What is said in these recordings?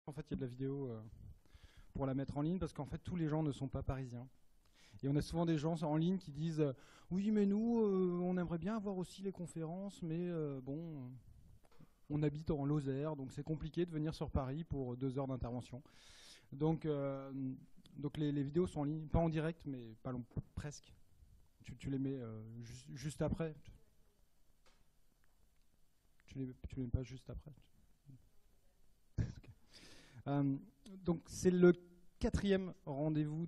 En fait, il y a de la vidéo pour la mettre en ligne parce qu'en fait, tous les gens ne sont pas parisiens. Et on a souvent des gens en ligne qui disent oui, mais nous, on aimerait bien avoir aussi les conférences, mais bon, on habite en Lozère, donc c'est compliqué de venir sur Paris pour 2 heures d'intervention. Donc, les vidéos sont en ligne, pas en direct, mais pas long, presque. Tu les mets juste après. Tu les mets pas juste après. Okay. Donc c'est le 4e rendez-vous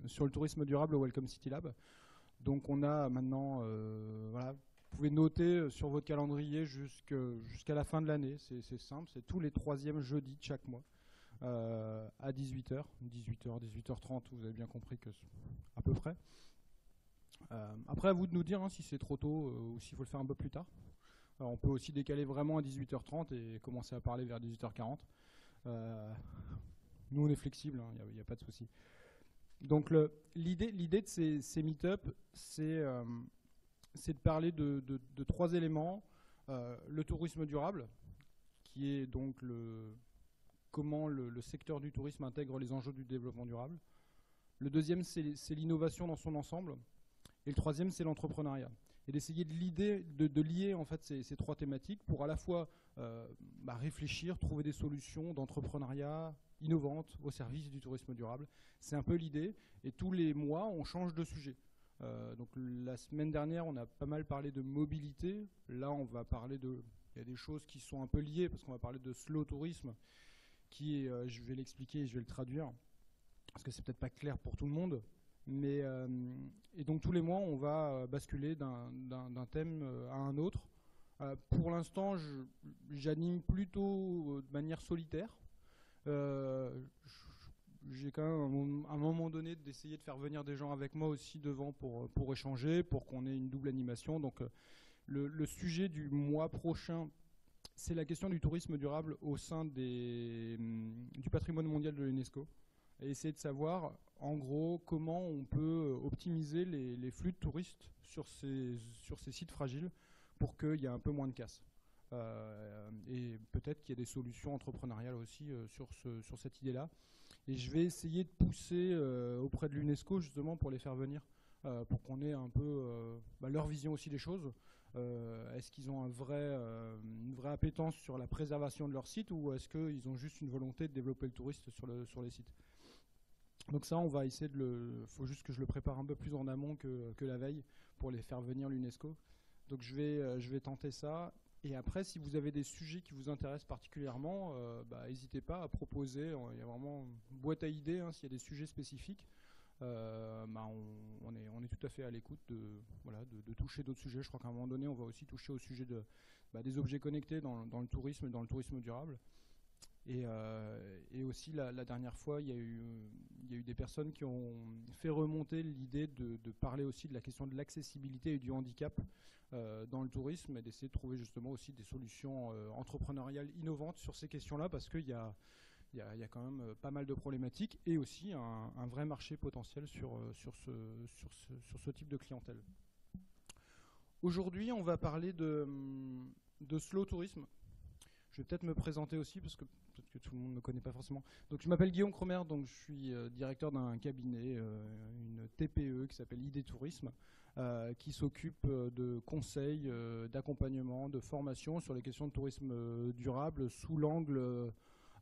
sur le tourisme durable au Welcome City Lab. Donc on a maintenant, voilà, vous pouvez noter sur votre calendrier jusqu'à la fin de l'année. C'est simple, c'est tous les 3e jeudis de chaque mois à 18h, 18h30, vous avez bien compris que à peu près. Après, à vous de nous dire si c'est trop tôt ou s'il faut le faire un peu plus tard. Alors, on peut aussi décaler vraiment à 18h30 et commencer à parler vers 18h40. Nous, on est flexible, il n'y a pas de souci. Donc, l'idée de ces meet-up, c'est de parler de 3 éléments. Le tourisme durable, qui est donc comment le secteur du tourisme intègre les enjeux du développement durable. Le deuxième, c'est l'innovation dans son ensemble. Et le 3e, c'est l'entrepreneuriat. Et d'essayer de lier en fait ces 3 thématiques pour à la fois réfléchir, trouver des solutions d'entrepreneuriat innovantes au service du tourisme durable. C'est un peu l'idée. Et tous les mois, on change de sujet. Donc la semaine dernière, on a pas mal parlé de mobilité. Là, on va parler il y a des choses qui sont un peu liées parce qu'on va parler de slow tourisme, qui est, je vais l'expliquer et je vais le traduire, parce que c'est peut-être pas clair pour tout le monde. Mais, et donc tous les mois, on va basculer d'un thème à un autre. Pour l'instant, j'anime plutôt de manière solitaire. J'ai quand même à un moment donné d'essayer de faire venir des gens avec moi aussi devant pour échanger, pour qu'on ait une double animation. Donc le sujet du mois prochain, c'est la question du tourisme durable au sein du patrimoine mondial de l'UNESCO. Et essayer de savoir, en gros, comment on peut optimiser les flux de touristes sur ces sites fragiles pour qu'il y ait un peu moins de casse. Et peut-être qu'il y a des solutions entrepreneuriales aussi sur cette idée-là. Et je vais essayer de pousser auprès de l'UNESCO, justement, pour les faire venir, pour qu'on ait un peu leur vision aussi des choses. Est-ce qu'ils ont une vraie appétence sur la préservation de leur site, ou est-ce qu'ils ont juste une volonté de développer le tourisme sur les sites? Donc ça, on va essayer faut juste que je le prépare un peu plus en amont que la veille pour les faire venir l'UNESCO. Donc je vais tenter ça. Et après, si vous avez des sujets qui vous intéressent particulièrement, n'hésitez pas à proposer. Il y a vraiment une boîte à idées s'il y a des sujets spécifiques. On est tout à fait à l'écoute de toucher d'autres sujets. Je crois qu'à un moment donné, on va aussi toucher au sujet des objets connectés dans le tourisme et dans le tourisme durable. Et aussi, la dernière fois, il y a eu des personnes qui ont fait remonter l'idée de parler aussi de la question de l'accessibilité et du handicap dans le tourisme, et d'essayer de trouver justement aussi des solutions entrepreneuriales innovantes sur ces questions-là, parce qu'il y a quand même pas mal de problématiques et aussi un vrai marché potentiel sur ce type de clientèle. Aujourd'hui, on va parler de slow tourisme. Je vais peut-être me présenter aussi, parce que peut-être que tout le monde ne me connaît pas forcément. Donc, je m'appelle Guillaume Cromer, donc je suis directeur d'un cabinet, une TPE qui s'appelle ID Tourisme, qui s'occupe de conseils, d'accompagnement, de formation sur les questions de tourisme durable sous l'angle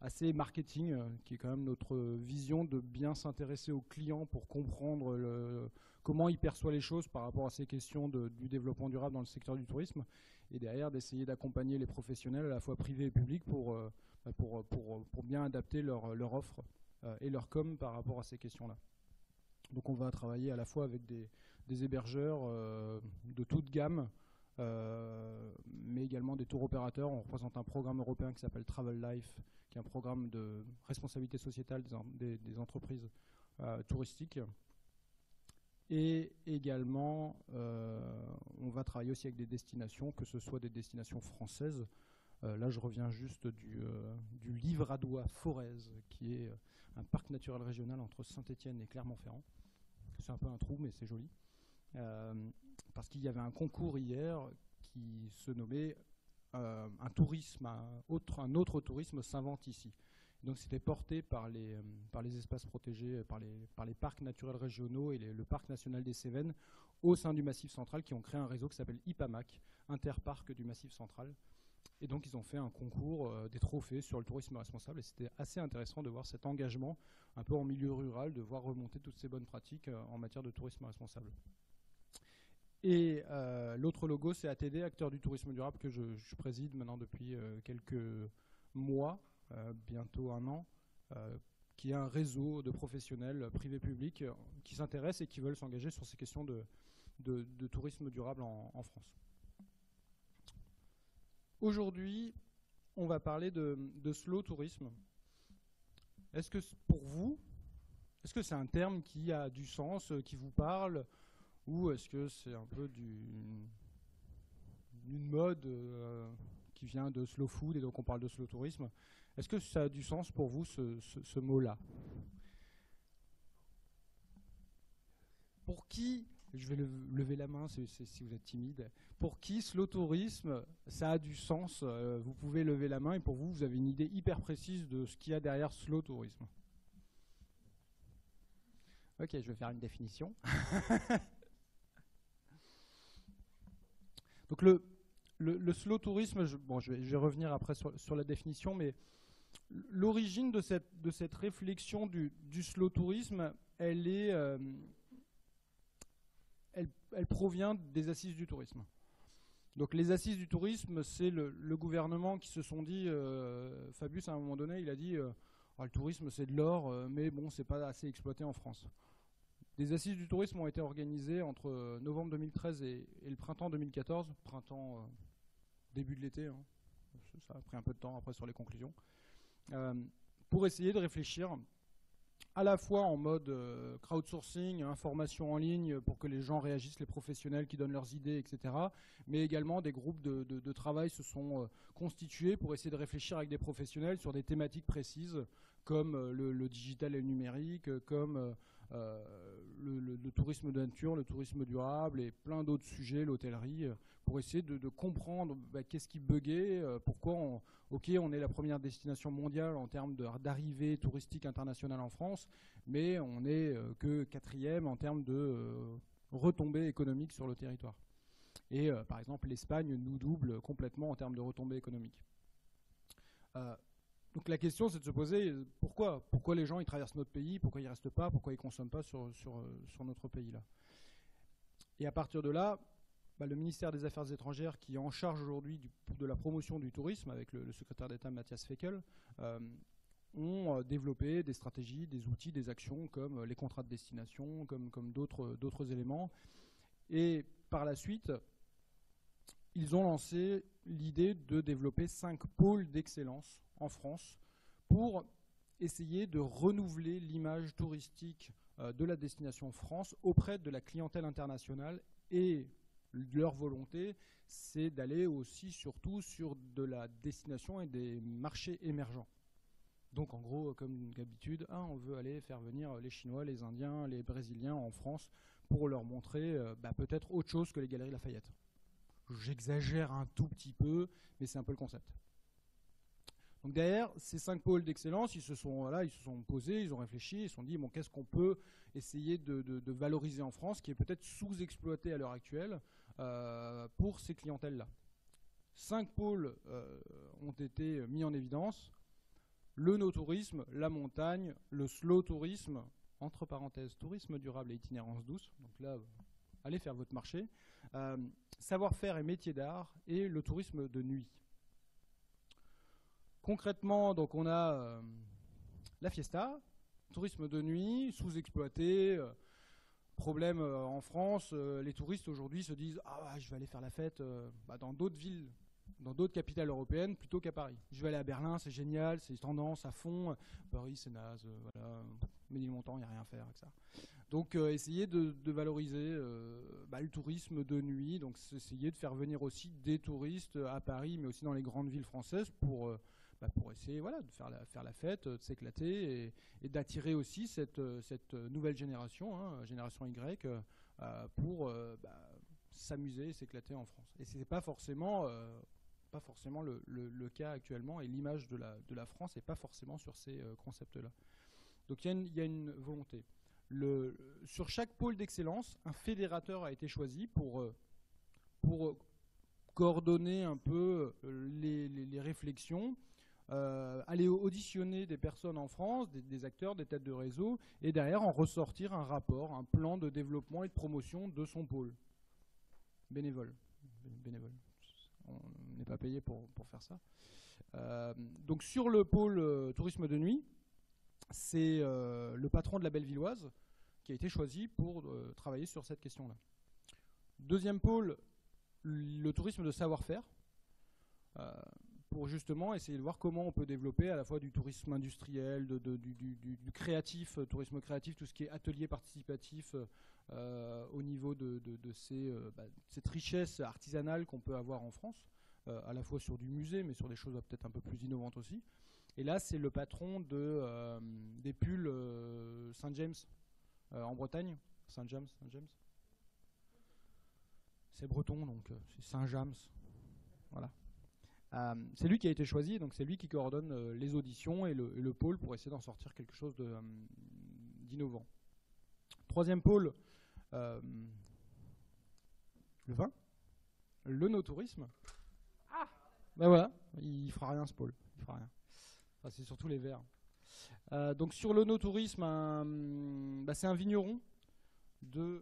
assez marketing, qui est quand même notre vision de bien s'intéresser aux clients pour comprendre comment il perçoit les choses par rapport à ces questions du développement durable dans le secteur du tourisme, et derrière d'essayer d'accompagner les professionnels à la fois privés et publics pour bien adapter leur offre et leur com par rapport à ces questions-là. Donc on va travailler à la fois avec des hébergeurs de toute gamme, mais également des tours opérateurs. On représente un programme européen qui s'appelle Travel Life, qui est un programme de responsabilité sociétale des entreprises touristiques. Et également, on va travailler aussi avec des destinations, que ce soit des destinations françaises. Là, je reviens juste du Livradois-Forez, qui est un parc naturel régional entre Saint-Étienne et Clermont-Ferrand. C'est un peu un trou, mais c'est joli. Parce qu'il y avait un concours hier qui se nommait un autre tourisme s'invente ici. Donc c'était porté par les espaces protégés, par les parcs naturels régionaux et le parc national des Cévennes au sein du Massif central, qui ont créé un réseau qui s'appelle IPAMAC, Interparc du Massif central. Et donc ils ont fait un concours des trophées sur le tourisme responsable, et c'était assez intéressant de voir cet engagement un peu en milieu rural, de voir remonter toutes ces bonnes pratiques en matière de tourisme responsable. Et l'autre logo, c'est ATD, Acteurs du tourisme durable, que je préside maintenant depuis quelques mois, bientôt un an, qui est un réseau de professionnels privés-publics qui s'intéressent et qui veulent s'engager sur ces questions de tourisme durable en France. Aujourd'hui, on va parler de slow tourisme. Est-ce que pour vous, est-ce que c'est un terme qui a du sens, qui vous parle, ou est-ce que c'est un peu une mode qui vient de slow food et donc on parle de slow tourisme? Est-ce que ça a du sens pour vous, ce mot-là? Pour qui, je vais lever la main si vous êtes timide, pour qui slow tourisme, ça a du sens? Vous pouvez lever la main et pour vous, vous avez une idée hyper précise de ce qu'il y a derrière slow tourisme. Ok, je vais faire une définition. Donc le slow tourisme, je vais revenir après sur la définition, mais l'origine de cette réflexion du slow tourisme, elle provient des assises du tourisme. Donc les assises du tourisme, c'est le gouvernement qui se sont dit, Fabius à un moment donné, il a dit oh, le tourisme c'est de l'or, mais bon, c'est pas assez exploité en France. Des assises du tourisme ont été organisées entre novembre 2013 et le printemps 2014, début de l'été, hein. Ça a pris un peu de temps après sur les conclusions, pour essayer de réfléchir à la fois en mode crowdsourcing, information en ligne pour que les gens réagissent, les professionnels qui donnent leurs idées, etc. Mais également des groupes de travail se sont constitués pour essayer de réfléchir avec des professionnels sur des thématiques précises comme le digital et le numérique, comme le tourisme de nature, le tourisme durable et plein d'autres sujets, l'hôtellerie, pour essayer de comprendre qu'est-ce qui buguait, pourquoi on est la première destination mondiale en termes d'arrivée touristique internationale en France, mais on n'est que 4e en termes de retombées économiques sur le territoire. Et par exemple, l'Espagne nous double complètement en termes de retombées économiques. Donc la question, c'est de se poser pourquoi les gens ils traversent notre pays, pourquoi ils ne restent pas, pourquoi ils ne consomment pas sur notre pays-là. Et à partir de là, le ministère des Affaires étrangères, qui est en charge aujourd'hui de la promotion du tourisme, avec le secrétaire d'État Matthias Fekl, ont développé des stratégies, des outils, des actions comme les contrats de destination, comme d'autres éléments. Et par la suite, ils ont lancé l'idée de développer 5 pôles d'excellence en France pour essayer de renouveler l'image touristique de la destination France auprès de la clientèle internationale. Et leur volonté, c'est d'aller aussi surtout sur de la destination et des marchés émergents. Donc en gros, comme d'habitude, on veut aller faire venir les Chinois, les Indiens, les Brésiliens en France pour leur montrer peut-être autre chose que les Galeries Lafayette. J'exagère un tout petit peu, mais c'est un peu le concept. Donc derrière ces 5 pôles d'excellence, ils se sont posés, ils ont réfléchi, ils se sont dit bon, qu'est-ce qu'on peut essayer de valoriser en France, qui est peut-être sous-exploité à l'heure actuelle pour ces clientèles-là. 5 pôles ont été mis en évidence: le no-tourisme, la montagne, le slow tourisme, entre parenthèses tourisme durable et itinérance douce, donc là allez faire votre marché, savoir-faire et métiers d'art, et le tourisme de nuit. Concrètement, donc on a la fiesta, tourisme de nuit, sous-exploité, problème en France, les touristes aujourd'hui se disent je vais aller faire la fête dans d'autres villes, dans d'autres capitales européennes plutôt qu'à Paris. Je vais aller à Berlin, c'est génial, c'est tendance à fond. Paris, c'est naze, voilà. Ménilmontant, il n'y a rien à faire avec ça. Donc essayer de valoriser le tourisme de nuit, donc essayer de faire venir aussi des touristes à Paris, mais aussi dans les grandes villes françaises pour essayer de faire la fête, de s'éclater et d'attirer aussi cette nouvelle génération, génération Y, pour s'amuser et s'éclater en France. Et ce n'est pas forcément pas forcément le cas actuellement, et l'image de la France n'est pas forcément sur ces concepts-là. Donc il y a une volonté. Sur chaque pôle d'excellence, un fédérateur a été choisi pour coordonner un peu les réflexions, aller auditionner des personnes en France, des acteurs, des têtes de réseau, et derrière en ressortir un rapport, un plan de développement et de promotion de son pôle. Bénévole. On n'est pas payé pour faire ça. Donc sur le pôle tourisme de nuit, c'est le patron de la Bellevilloise qui a été choisi pour travailler sur cette question-là. Deuxième pôle, le tourisme de savoir-faire, pour justement essayer de voir comment on peut développer à la fois du tourisme industriel, du créatif, tourisme créatif, tout ce qui est atelier participatif au niveau de cette richesse artisanale qu'on peut avoir en France, à la fois sur du musée, mais sur des choses peut-être un peu plus innovantes aussi. Et là, c'est le patron des pulls Saint James en Bretagne. Saint James. C'est breton, donc c'est Saint James. Voilà. C'est lui qui a été choisi, donc c'est lui qui coordonne les auditions et le pôle pour essayer d'en sortir quelque chose d'innovant. Troisième pôle, le vin, le no-tourisme. Ah, ben voilà, il fera rien ce pôle, il fera rien. Enfin, c'est surtout les verts. Donc sur le no-tourisme, c'est un vigneron du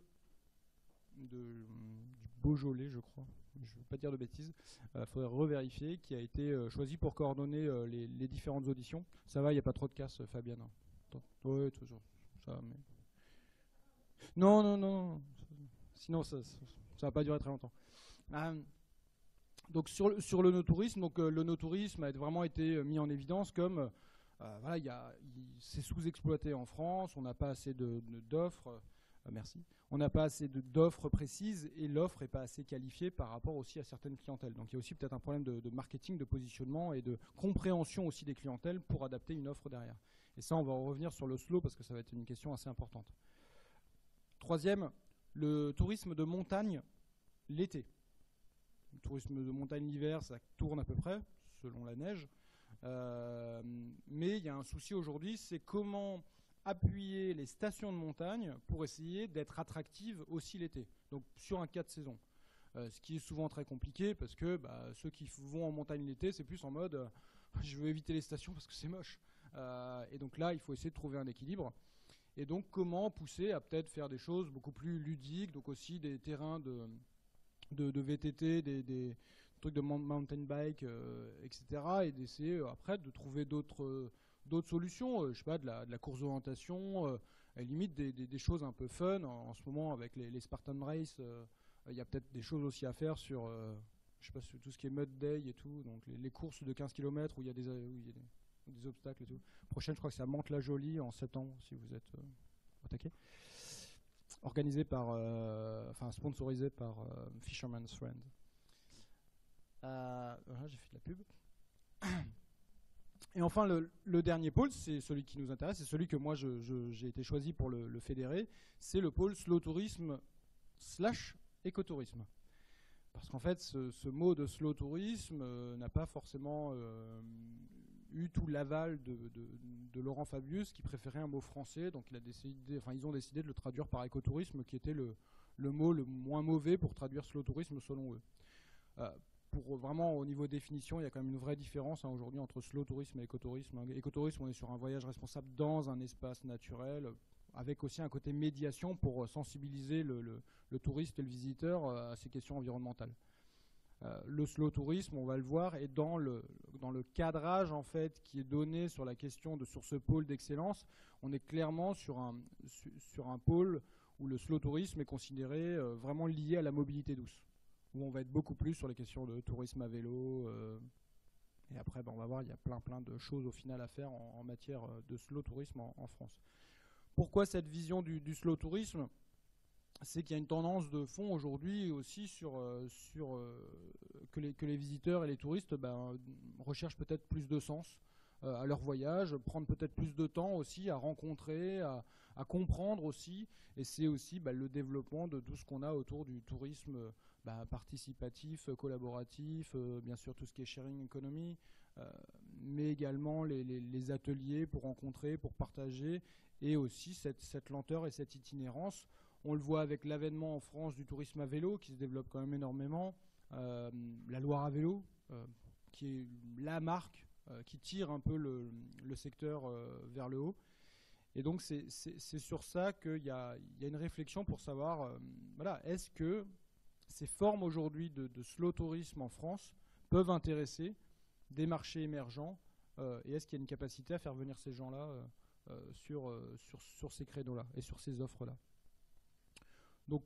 Beaujolais, je crois. Je ne veux pas dire de bêtises, il faudrait revérifier, qui a été choisi pour coordonner les différentes auditions. Ça va, il n'y a pas trop de casse, Fabienne. Oui, toujours. Ça, mais... Non. Sinon, ça ne va pas durer très longtemps. Donc sur le no-tourisme, le no-tourisme a vraiment été mis en évidence comme voilà, c'est sous-exploité en France, on n'a pas assez d'offres. Merci. On n'a pas assez d'offres précises et l'offre n'est pas assez qualifiée par rapport aussi à certaines clientèles. Donc il y a aussi peut-être un problème de marketing, de positionnement et de compréhension aussi des clientèles pour adapter une offre derrière. Et ça, on va revenir sur le slow parce que ça va être une question assez importante. Troisième, le tourisme de montagne l'été. Le tourisme de montagne l'hiver, ça tourne à peu près, selon la neige. Mais il y a un souci aujourd'hui, c'est comment appuyer les stations de montagne pour essayer d'être attractives aussi l'été, donc sur un cas de saison. Ce qui est souvent très compliqué parce que ceux qui vont en montagne l'été, c'est plus en mode je veux éviter les stations parce que c'est moche. Et donc là, il faut essayer de trouver un équilibre. Et donc comment pousser à peut-être faire des choses beaucoup plus ludiques, donc aussi des terrains de VTT, des trucs de mountain bike, etc. Et d'essayer après de trouver d'autres solutions, je sais pas, de la course d'orientation, à la limite des choses un peu fun. En ce moment, avec les Spartan Race, il y a peut-être des choses aussi à faire sur, je sais pas, sur tout ce qui est Mud Day et tout, donc les courses de 15 km où il y a des obstacles et tout. Prochaine, je crois que c'est à Mantes-la-Jolie en septembre, si vous êtes au taquet. Organisé par, sponsorisé par Fisherman's Friend. J'ai fait de la pub. Et enfin, le dernier pôle, c'est celui qui nous intéresse, c'est celui que moi j'ai été choisi pour le fédérer, c'est le pôle slow tourisme / écotourisme. Parce qu'en fait, ce mot de slow tourisme n'a pas forcément eu tout l'aval de Laurent Fabius, qui préférait un mot français, donc ils ont décidé de le traduire par écotourisme, qui était le mot le moins mauvais pour traduire slow tourisme selon eux. Pour vraiment, au niveau de définition, il y a quand même une vraie différence aujourd'hui entre slow tourisme et écotourisme. Écotourisme, on est sur un voyage responsable dans un espace naturel, avec aussi un côté médiation pour sensibiliser le touriste et le visiteur à ces questions environnementales. Le slow tourisme, on va le voir, est dans le cadrage en fait qui est donné sur la question sur ce pôle d'excellence. On est clairement sur un pôle où le slow tourisme est considéré vraiment lié à la mobilité douce, où on va être beaucoup plus sur les questions de tourisme à vélo. Et après, on va voir, il y a plein de choses au final à faire en matière de slow tourisme en France. Pourquoi cette vision du slow tourisme ? C'est qu'il y a une tendance de fond aujourd'hui aussi que les visiteurs et les touristes recherchent peut-être plus de sens à leur voyage, prendre peut-être plus de temps aussi à rencontrer, à comprendre aussi. Et c'est aussi le développement de tout ce qu'on a autour du tourisme participatif, collaboratif, bien sûr tout ce qui est sharing economy, mais également les ateliers pour rencontrer, pour partager, et aussi cette lenteur et cette itinérance. On le voit avec l'avènement en France du tourisme à vélo qui se développe quand même énormément, la Loire à vélo, qui est la marque qui tire un peu le secteur vers le haut. Et donc c'est sur ça qu'il y a une réflexion pour savoir, voilà, est-ce que ces formes aujourd'hui de slow tourisme en France peuvent intéresser des marchés émergents, et est-ce qu'il y a une capacité à faire venir ces gens-là sur ces créneaux-là et sur ces offres-là. Donc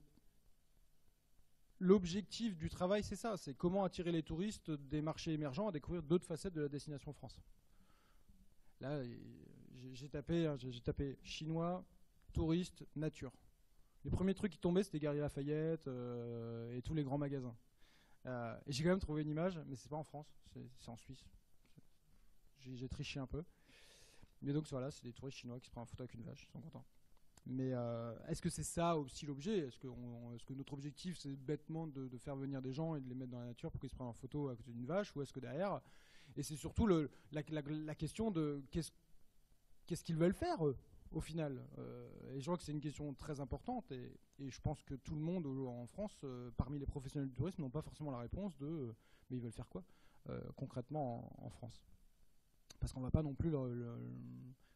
l'objectif du travail, c'est ça, c'est comment attirer les touristes des marchés émergents à découvrir d'autres facettes de la destination France. Là, j'ai tapé chinois, touristes, nature. Les premiers trucs qui tombaient, c'était Galeries Lafayette et tous les grands magasins. Et j'ai quand même trouvé une image, mais c'est pas en France, c'est en Suisse. J'ai triché un peu. Mais donc voilà, c'est des touristes chinois qui se prennent en photo avec une vache, ils sont contents. Mais est-ce que c'est ça aussi l'objet? Est-ce que notre objectif, c'est bêtement de faire venir des gens et de les mettre dans la nature pour qu'ils se prennent en photo à côté d'une vache? Ou est-ce que derrière, et c'est surtout la question de qu'est-ce qu'ils veulent faire, eux, au final. Et je crois que c'est une question très importante, et je pense que tout le monde en France, parmi les professionnels du tourisme, n'ont pas forcément la réponse de mais ils veulent faire quoi concrètement en France? Parce qu'on ne va pas non plus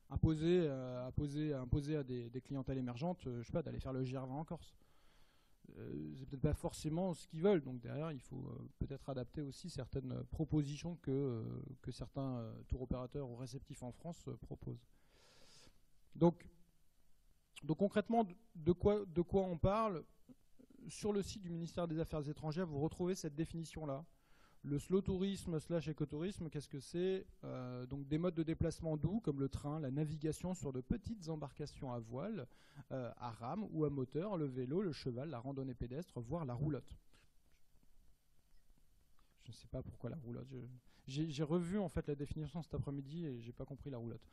imposer à des clientèles émergentes, je sais pas, d'aller faire le GR20 en Corse. C'est peut-être pas forcément ce qu'ils veulent, donc derrière il faut peut-être adapter aussi certaines propositions que certains tour opérateurs ou réceptifs en France proposent. Donc concrètement, de quoi on parle? Sur le site du ministère des Affaires étrangères, vous retrouvez cette définition-là. Le slow tourisme / écotourisme, qu'est-ce que c'est? Donc des modes de déplacement doux comme le train, la navigation sur de petites embarcations à voile, à rame ou à moteur, le vélo, le cheval, la randonnée pédestre, voire la roulotte. Je ne sais pas pourquoi la roulotte. J'ai revu en fait la définition cet après-midi et j'ai pas compris la roulotte.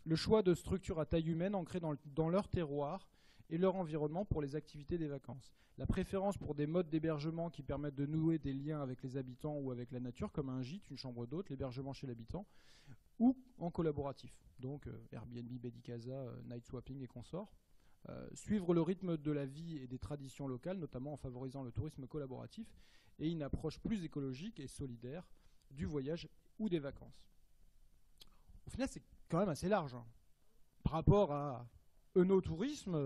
Le choix de structures à taille humaine ancrées dans leur terroir et leur environnement pour les activités des vacances. La préférence pour des modes d'hébergement qui permettent de nouer des liens avec les habitants ou avec la nature, comme un gîte, une chambre d'hôte, l'hébergement chez l'habitant, ou en collaboratif, donc Airbnb, Bedicasa, Night Swapping et consorts. Suivre le rythme de la vie et des traditions locales, notamment en favorisant le tourisme collaboratif, et une approche plus écologique et solidaire du voyage ou des vacances. Au final, c'est quand même assez large, hein, par rapport à œnotourisme,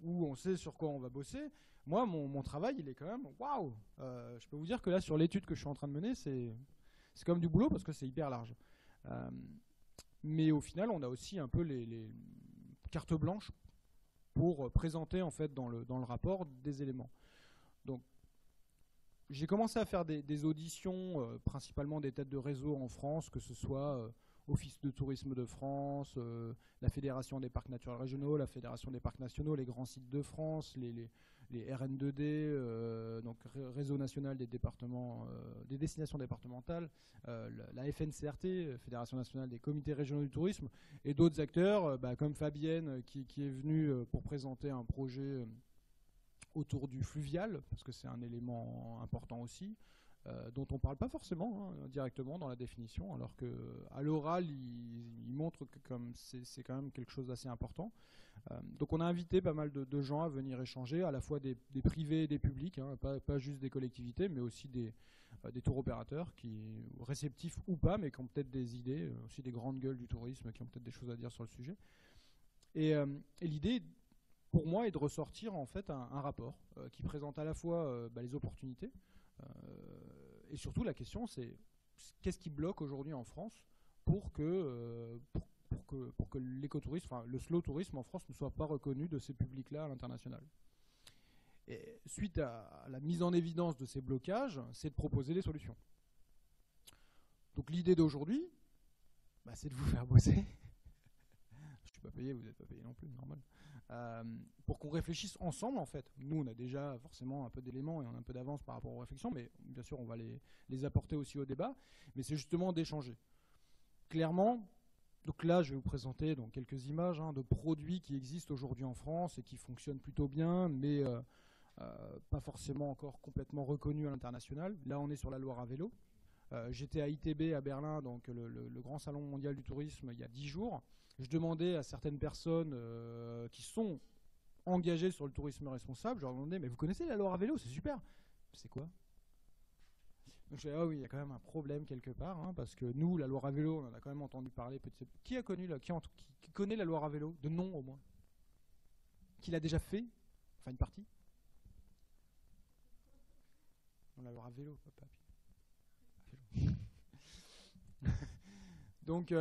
où on sait sur quoi on va bosser. Moi, mon travail, il est quand même waouh. Je peux vous dire que là, sur l'étude que je suis en train de mener, c'est comme du boulot parce que c'est hyper large. Mais au final, on a aussi un peu les cartes blanches pour présenter en fait dans le rapport des éléments. Donc, j'ai commencé à faire des auditions, principalement des têtes de réseau en France, que ce soit Office de tourisme de France, la Fédération des parcs naturels régionaux, la Fédération des parcs nationaux, les grands sites de France, les RN2D, donc Réseau national des départements, des destinations départementales, la FNCRT, Fédération nationale des comités régionaux du tourisme, et d'autres acteurs, comme Fabienne, qui est venue pour présenter un projet autour du fluvial, parce que c'est un élément important aussi, dont on ne parle pas forcément directement dans la définition, alors qu'à l'oral, il montre que c'est quand même quelque chose d'assez important. Donc on a invité pas mal de gens à venir échanger, à la fois des privés et des publics, hein, pas juste des collectivités, mais aussi des tour opérateurs, réceptifs ou pas, mais qui ont peut-être des idées, aussi des grandes gueules du tourisme, qui ont peut-être des choses à dire sur le sujet. Et l'idée, pour moi, est de ressortir en fait un rapport qui présente à la fois les opportunités, et surtout la question c'est qu'est-ce qui bloque aujourd'hui en France pour que l'écotourisme, enfin le slow tourisme en France ne soit pas reconnu de ces publics-là à l'international. Et suite à la mise en évidence de ces blocages, c'est de proposer des solutions. Donc l'idée d'aujourd'hui, c'est de vous faire bosser. Je suis pas payé, vous n'êtes pas payé non plus, normal. Pour qu'on réfléchisse ensemble en fait. Nous on a déjà forcément un peu d'éléments et on a un peu d'avance par rapport aux réflexions, mais bien sûr on va les apporter aussi au débat, mais c'est justement d'échanger. Clairement, donc là je vais vous présenter quelques images de produits qui existent aujourd'hui en France et qui fonctionnent plutôt bien, mais pas forcément encore complètement reconnu à l'international. Là, on est sur la Loire à vélo. J'étais à ITB à Berlin, donc le grand salon mondial du tourisme, il y a 10 jours. Je demandais à certaines personnes qui sont engagées sur le tourisme responsable, je leur demandais, mais vous connaissez la Loire à vélo, c'est super. C'est quoi? Donc je disais, ah oui, il y a quand même un problème quelque part, hein, parce que nous, la Loire à vélo, on en a quand même entendu parler. Qui a connu là, qui connaît la Loire à vélo? De nom au moins. Qui l'a déjà fait? Enfin une partie. On la Loire à vélo, papa. donc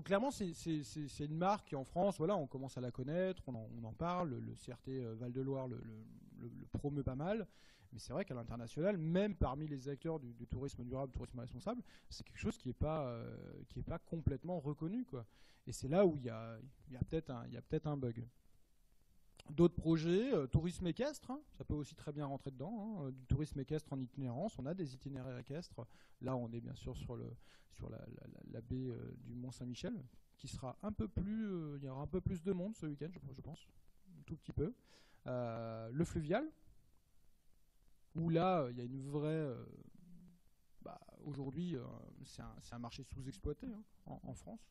clairement, c'est une marque en France, voilà, on commence à la connaître, on en parle, le CRT Val-de-Loire le promeut pas mal, mais c'est vrai qu'à l'international, même parmi les acteurs du tourisme durable, du tourisme responsable, c'est quelque chose qui n'est pas complètement reconnu, quoi. Et c'est là où il y a peut-être un bug. D'autres projets, tourisme équestre, hein, ça peut aussi très bien rentrer dedans, hein, du tourisme équestre en itinérance, on a des itinéraires équestres. Là, on est bien sûr sur la baie du Mont-Saint-Michel, qui sera un peu plus, il y aura un peu plus de monde ce week-end, je pense, un tout petit peu. Le fluvial, où là, il y a une vraie... aujourd'hui, c'est un marché sous-exploité, hein, en France.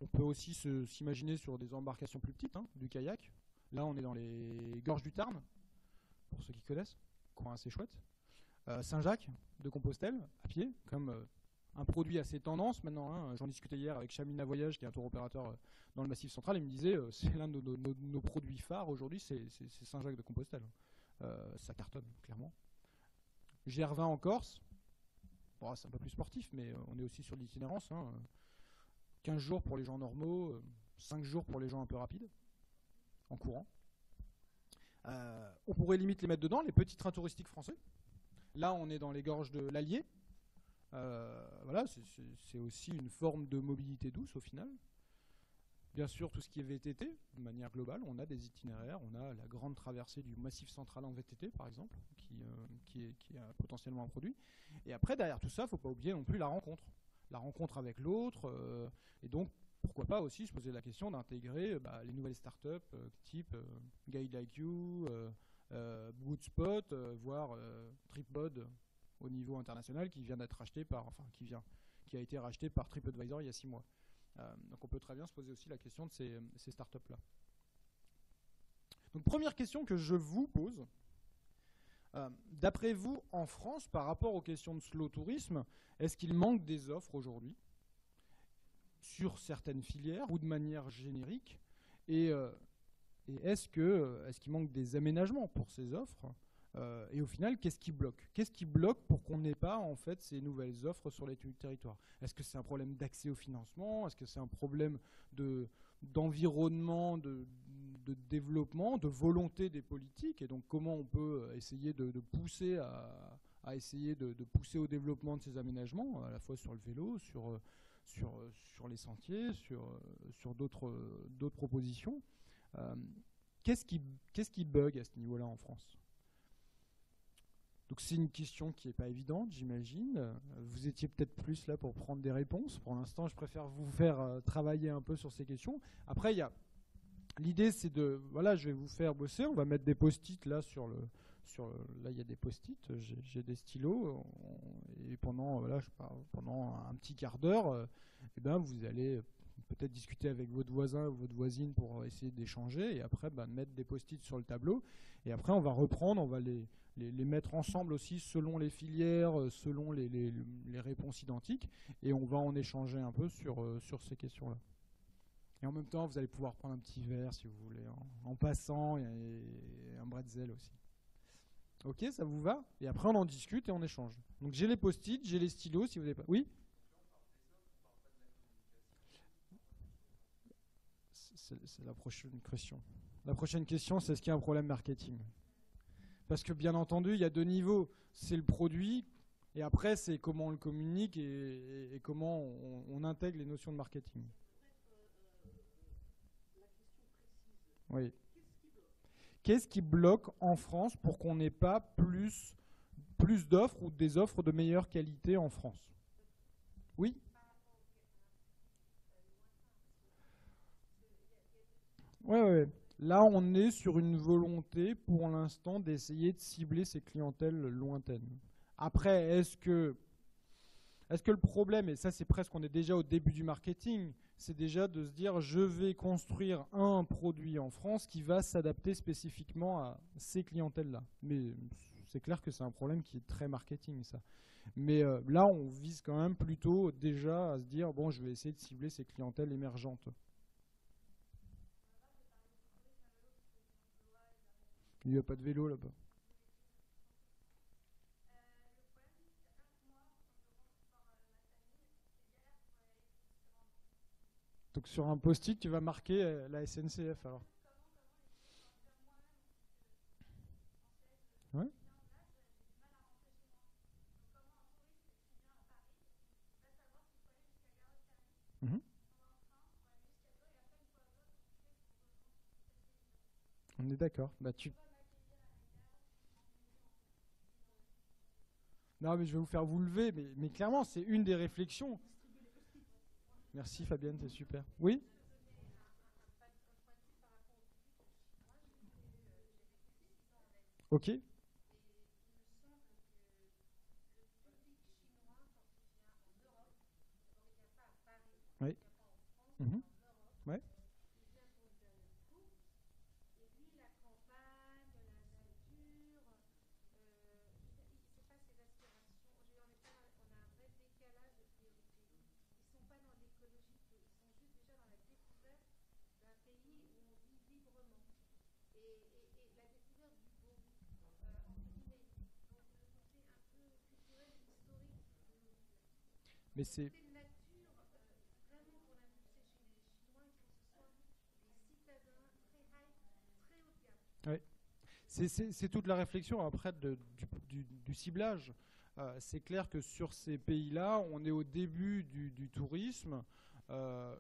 On peut aussi s'imaginer sur des embarcations plus petites, hein, du kayak. Là, on est dans les gorges du Tarn, pour ceux qui connaissent, coin assez chouette. Saint-Jacques de Compostelle, à pied, comme un produit assez tendance maintenant, hein. J'en discutais hier avec Chamina Voyage, qui est un tour opérateur dans le Massif Central. Il me disait, c'est l'un de nos produits phares aujourd'hui, c'est Saint-Jacques de Compostelle. Ça cartonne, clairement. GR20 en Corse, bon, c'est un peu plus sportif, mais on est aussi sur l'itinérance, hein. 15 jours pour les gens normaux, 5 jours pour les gens un peu rapides, en courant. On pourrait limite les mettre dedans, les petits trains touristiques français. Là, on est dans les gorges de l'Allier. Voilà, c'est aussi une forme de mobilité douce au final. Bien sûr, tout ce qui est VTT, de manière globale, on a des itinéraires. On a la grande traversée du Massif Central en VTT, par exemple, qui est potentiellement un produit. Et après, derrière tout ça, il ne faut pas oublier non plus la rencontre avec l'autre, et donc pourquoi pas aussi se poser la question d'intégrer les nouvelles startups type Guide Like You, Bootspot, voire Tripod au niveau international, qui vient d'être racheté qui a été racheté par TripAdvisor il y a 6 mois. Donc on peut très bien se poser aussi la question de ces startups là. Donc première question que je vous pose. D'après vous, en France, par rapport aux questions de slow tourisme, est-ce qu'il manque des offres aujourd'hui sur certaines filières ou de manière générique? Et est-ce qu'il manque des aménagements pour ces offres? Et au final, qu'est-ce qui bloque? Qu'est-ce qui bloque pour qu'on n'ait pas en fait ces nouvelles offres sur les territoires? Est-ce que c'est un problème d'accès au financement? Est-ce que c'est un problème d'environnement, de développement, de volonté des politiques? Et donc comment on peut essayer de pousser à essayer de pousser au développement de ces aménagements, à la fois sur le vélo, sur les sentiers, sur d'autres propositions. Qu'est-ce qui bug à ce niveau-là en France? Donc c'est une question qui n'est pas évidente, j'imagine. Vous étiez peut-être plus là pour prendre des réponses. Pour l'instant, je préfère vous faire travailler un peu sur ces questions. Après, l'idée, c'est voilà, je vais vous faire bosser. On va mettre des post-it là là, il y a des post-it. J'ai des stylos. Et pendant un petit quart d'heure, vous allez peut-être discuter avec votre voisin ou votre voisine pour essayer d'échanger. Et après, mettre des post-it sur le tableau. Et après, on va reprendre, on va les mettre ensemble aussi selon les filières, selon les réponses identiques, et on va en échanger un peu sur ces questions-là. Et en même temps, vous allez pouvoir prendre un petit verre, si vous voulez, en passant, et un bretzel aussi. Ok, ça vous va? Et après, on en discute et on échange. Donc j'ai les post-it, j'ai les stylos, si vous n'avez pas... Oui? C'est la prochaine question. La prochaine question, c'est est-ce qu'il y a un problème marketing? Parce que bien entendu, il y a 2 niveaux. C'est le produit, et après, c'est comment on le communique et comment on intègre les notions de marketing. Oui. Qu'est-ce qui bloque en France pour qu'on n'ait pas plus d'offres ou des offres de meilleure qualité en France? Oui? Ouais. Là, on est sur une volonté, pour l'instant, d'essayer de cibler ces clientèles lointaines. Après, est-ce que le problème, et ça c'est presque, on est déjà au début du marketing, c'est déjà de se dire je vais construire un produit en France qui va s'adapter spécifiquement à ces clientèles-là. Mais c'est clair que c'est un problème qui est très marketing, ça. Mais là, on vise quand même plutôt déjà à se dire bon, je vais essayer de cibler ces clientèles émergentes. Il n'y a pas de vélo là-bas. Donc sur un post-it, tu vas marquer la SNCF alors. Ouais. Mhm. On est d'accord. Bah, non, mais je vais vous faire vous lever, mais clairement, c'est une des réflexions. Merci Fabienne, c'est super. Oui. Ok. Oui. Mhm. Ouais. Mais c'est ouais. C'est toute la réflexion après du ciblage. C'est clair que sur ces pays-là, on est au début du tourisme. Euh,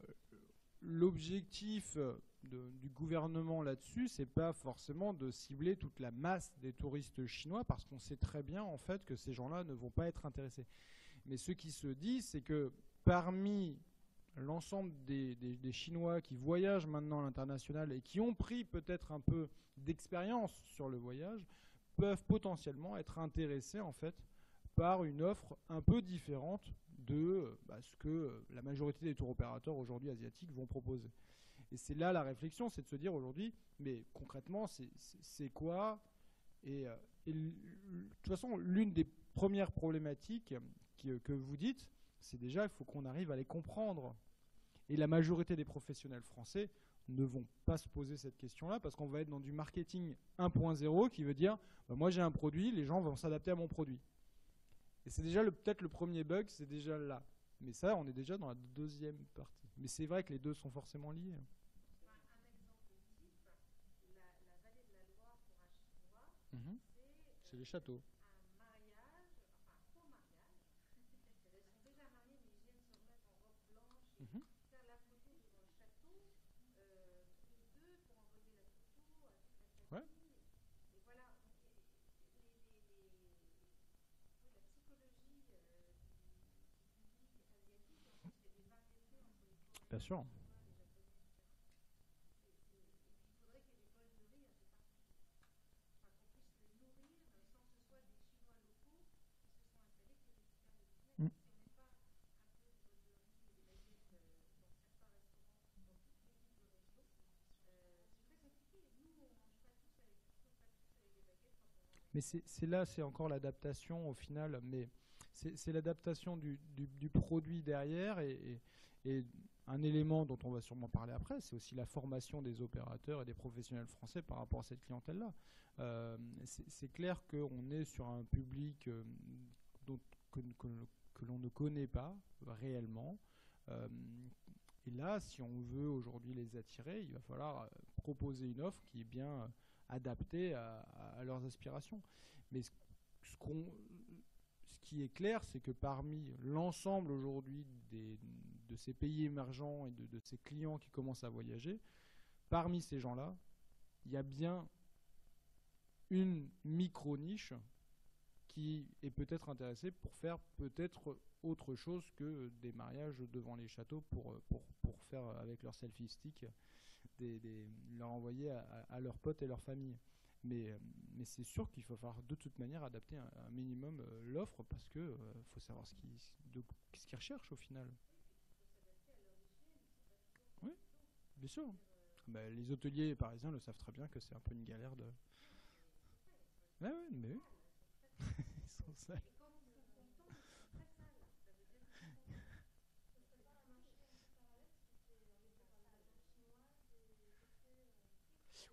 L'objectif du gouvernement là-dessus, c'est pas forcément de cibler toute la masse des touristes chinois, parce qu'on sait très bien en fait que ces gens-là ne vont pas être intéressés. Mais ce qui se dit, c'est que parmi l'ensemble des Chinois qui voyagent maintenant à l'international et qui ont pris peut-être un peu d'expérience sur le voyage, peuvent potentiellement être intéressés en fait par une offre un peu différente de ce que la majorité des tours opérateurs aujourd'hui asiatiques vont proposer. Et c'est là la réflexion, c'est de se dire aujourd'hui, mais concrètement, c'est quoi et de toute façon, l'une des premières problématiques que vous dites, c'est déjà qu'il faut qu'on arrive à les comprendre. Et la majorité des professionnels français ne vont pas se poser cette question-là parce qu'on va être dans du marketing 1.0 qui veut dire bah, moi j'ai un produit, les gens vont s'adapter à mon produit. Et c'est déjà peut-être le premier bug, c'est déjà là. Mais ça, on est déjà dans la deuxième partie. Mais c'est vrai que les deux sont forcément liés. Mhm. C'est les châteaux. Mhm. Ouais. Bien sûr. Mm. Mais c'est là, c'est encore l'adaptation au final. Mais c'est l'adaptation du produit derrière et un élément dont on va sûrement parler après, c'est aussi la formation des opérateurs et des professionnels français par rapport à cette clientèle-là. C'est clair qu'on est sur un public dont, que l'on ne connaît pas réellement. Euh, et là, si on veut aujourd'hui les attirer, il va falloir proposer une offre qui est bien adaptée à leurs aspirations. Mais ce, qu'on- ce qui est clair, c'est que parmi l'ensemble aujourd'hui de ces pays émergents et de ces clients qui commencent à voyager, parmi ces gens-là, il y a bien une micro-niche qui est peut-être intéressée pour faire peut-être autre chose que des mariages devant les châteaux pour faire avec leur selfie stick leur envoyer à leurs potes et leurs familles. Mais c'est sûr qu'il va falloir de toute manière adapter un minimum l'offre parce que faut savoir ce qu'ils recherchent au final. Oui, bien sûr. Bah, les hôteliers parisiens le savent très bien que c'est un peu une galère de. Ah ouais, mais oui. Ils sont sales.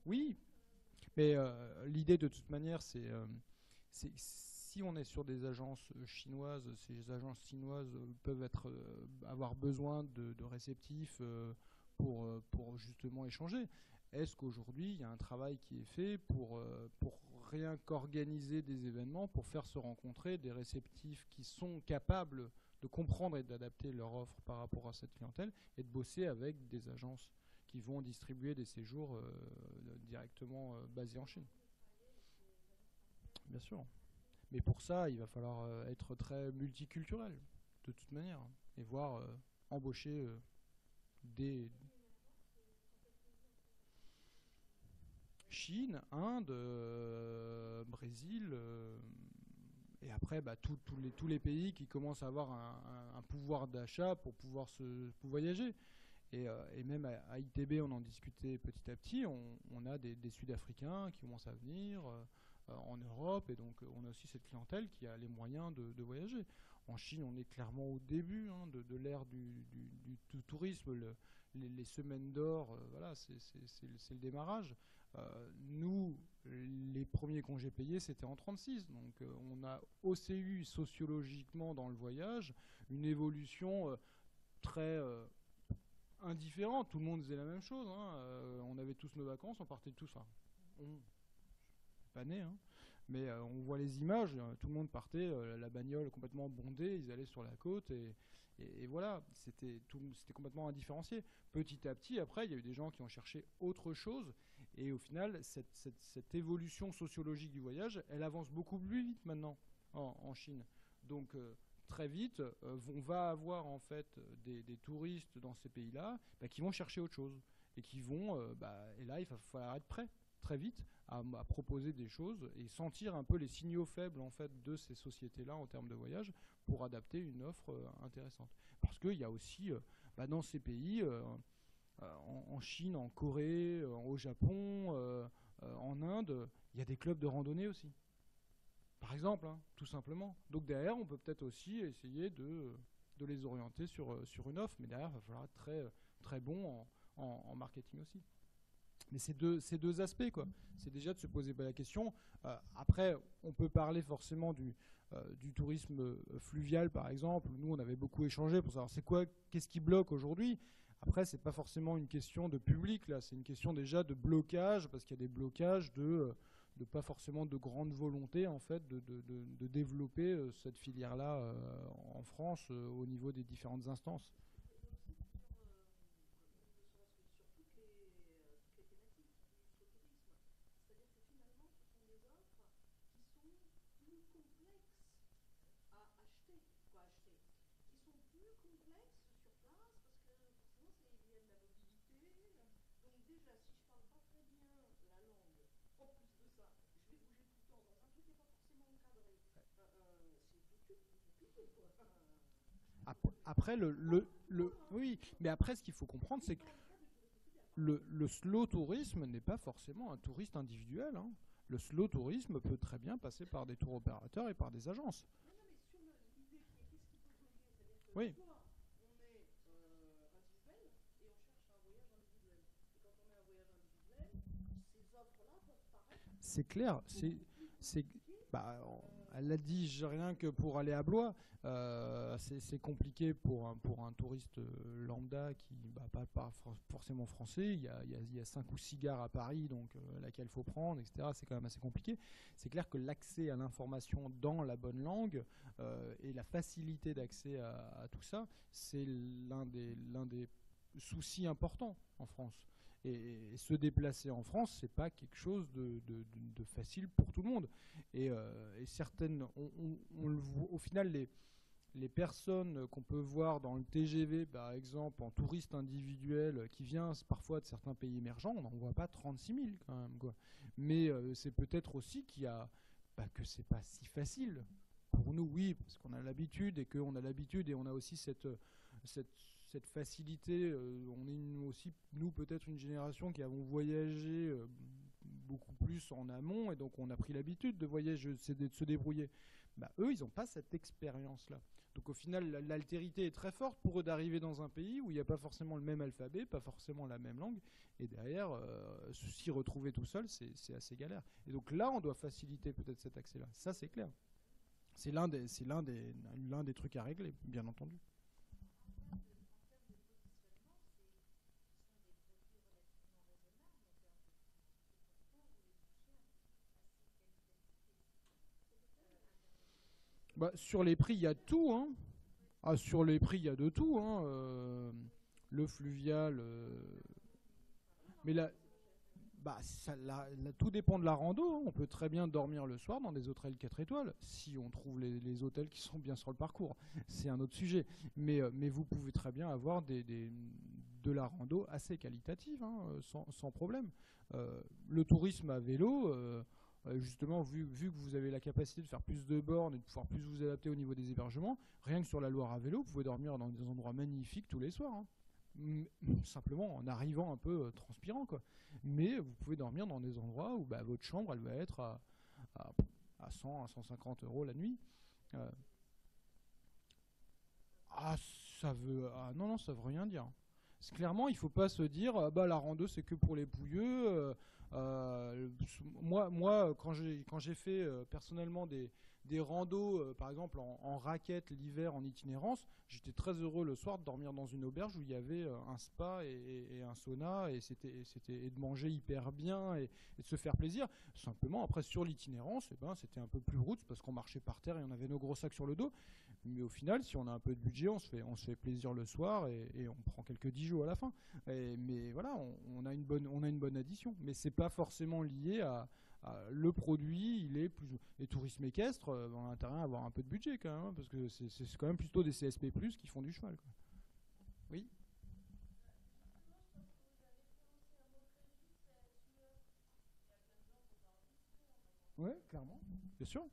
Oui, mais l'idée de toute manière, c'est si on est sur des agences chinoises, ces agences chinoises peuvent avoir besoin de réceptifs pour justement échanger. Est-ce qu'aujourd'hui, il y a un travail qui est fait pour rien qu'organiser des événements, pour faire se rencontrer des réceptifs qui sont capables de comprendre et d'adapter leur offre par rapport à cette clientèle et de bosser avec des agences qui vont distribuer des séjours directement basés en Chine. Bien sûr. Mais pour ça, il va falloir être très multiculturel, de toute manière, et voir embaucher des Chine, Inde, Brésil, et après bah, tous les pays qui commencent à avoir un pouvoir d'achat pour pouvoir pour voyager. Et même à ITB, on en discutait petit à petit. On a des Sud-Africains qui commencent à venir en Europe, et donc on a aussi cette clientèle qui a les moyens de voyager. En Chine, on est clairement au début de l'ère du tourisme. Les semaines d'or, voilà, c'est le démarrage. Nous, les premiers congés payés, c'était en 36. Donc on a aussi eu sociologiquement dans le voyage une évolution très indifférent, tout le monde faisait la même chose. Hein. On avait tous nos vacances, on partait tous. Enfin, on, pas né, hein. Mais on voit les images. Tout le monde partait, la bagnole complètement bondée, ils allaient sur la côte et voilà, c'était complètement indifférencié. Petit à petit, après, il y a eu des gens qui ont cherché autre chose et au final, cette évolution sociologique du voyage, elle avance beaucoup plus vite maintenant en Chine. Donc très vite, on va avoir en fait des touristes dans ces pays-là qui vont chercher autre chose et qui vont, et là il va falloir être prêt très vite à proposer des choses et sentir un peu les signaux faibles en fait de ces sociétés-là en termes de voyage pour adapter une offre intéressante. Parce qu'il y a aussi dans ces pays, en Chine, en Corée, au Japon, en Inde, il y a des clubs de randonnée aussi. Par exemple, hein, tout simplement. Donc derrière, on peut peut-être aussi essayer de les orienter sur une offre, mais derrière, il va falloir être très bon en marketing aussi. Mais c'est deux aspects, quoi. C'est déjà de se poser la question. Après, on peut parler forcément du tourisme fluvial, par exemple. Nous, on avait beaucoup échangé pour savoir qu'est-ce qui bloque aujourd'hui. Après, c'est pas forcément une question de public, là. C'est une question déjà de blocage, parce qu'il y a des blocages de pas forcément de grande volonté en fait de développer cette filière-là en France au niveau des différentes instances. Après, oui, mais après, ce qu'il faut comprendre, c'est que le slow tourisme n'est pas forcément un touriste individuel. Hein. Le slow tourisme peut très bien passer par des tours opérateurs et par des agences. Oui. C'est clair. Bah, elle l'a dit rien que pour aller à Blois. C'est compliqué pour un touriste lambda qui pas forcément français. Il y a 5 ou 6 gares à Paris, donc laquelle il faut prendre, etc. C'est quand même assez compliqué. C'est clair que l'accès à l'information dans la bonne langue et la facilité d'accès à tout ça, c'est l'un des soucis importants en France. Et se déplacer en France, c'est pas quelque chose de facile pour tout le monde. Et certaines, on le voit, au final, les personnes qu'on peut voir dans le TGV, par exemple, en touriste individuel, qui vient parfois de certains pays émergents, on n'en voit pas 36 000 quand même, quoi. Mais c'est peut-être aussi que c'est pas si facile. Pour nous, oui, parce qu'on a l'habitude et on a aussi cette facilité. On est aussi, nous, peut-être une génération qui avons voyagé beaucoup plus en amont, et donc on a pris l'habitude de voyager, de se débrouiller. Bah, eux, ils n'ont pas cette expérience-là. Donc au final, l'altérité est très forte pour eux d'arriver dans un pays où il n'y a pas forcément le même alphabet, pas forcément la même langue, et derrière, s'y retrouver tout seul, c'est assez galère. Et donc là, on doit faciliter peut-être cet accès-là. Ça, c'est clair. C'est l'un des trucs à régler, bien entendu. Bah, sur les prix, il y a de tout, hein. Ah, sur les prix, il y a de tout, hein. Le fluvial. Mais là, tout dépend de la rando, hein. On peut très bien dormir le soir dans des hôtels 4 étoiles, si on trouve les hôtels qui sont bien sur le parcours. C'est un autre sujet. Mais vous pouvez très bien avoir de la rando assez qualitative, hein, sans problème. Le tourisme à vélo, justement, vu que vous avez la capacité de faire plus de bornes et de pouvoir plus vous adapter au niveau des hébergements, rien que sur la Loire à vélo, vous pouvez dormir dans des endroits magnifiques tous les soirs, hein. Simplement en arrivant un peu transpirant, quoi. Mais vous pouvez dormir dans des endroits où votre chambre, elle va être à 100 à 150 euros la nuit. Non, non, ça veut rien dire. Clairement, il ne faut pas se dire la rando c'est que pour les pouilleux. Moi, quand j'ai fait personnellement des randos, par exemple en raquette l'hiver en itinérance, j'étais très heureux le soir de dormir dans une auberge où il y avait un spa et un sauna, et de manger hyper bien et de se faire plaisir. Simplement, après sur l'itinérance, c'était un peu plus roots parce qu'on marchait par terre et on avait nos gros sacs sur le dos. Mais au final, si on a un peu de budget, on se fait plaisir le soir et on prend quelques Dijon à la fin. Mais voilà, on a une bonne addition. Mais c'est pas forcément lié à le produit, il est plus. Les tourismes équestres, on a intérêt à avoir un peu de budget quand même, hein, parce que c'est quand même plutôt des CSP+ qui font du cheval, quoi. Oui. Ouais, clairement. Bien sûr.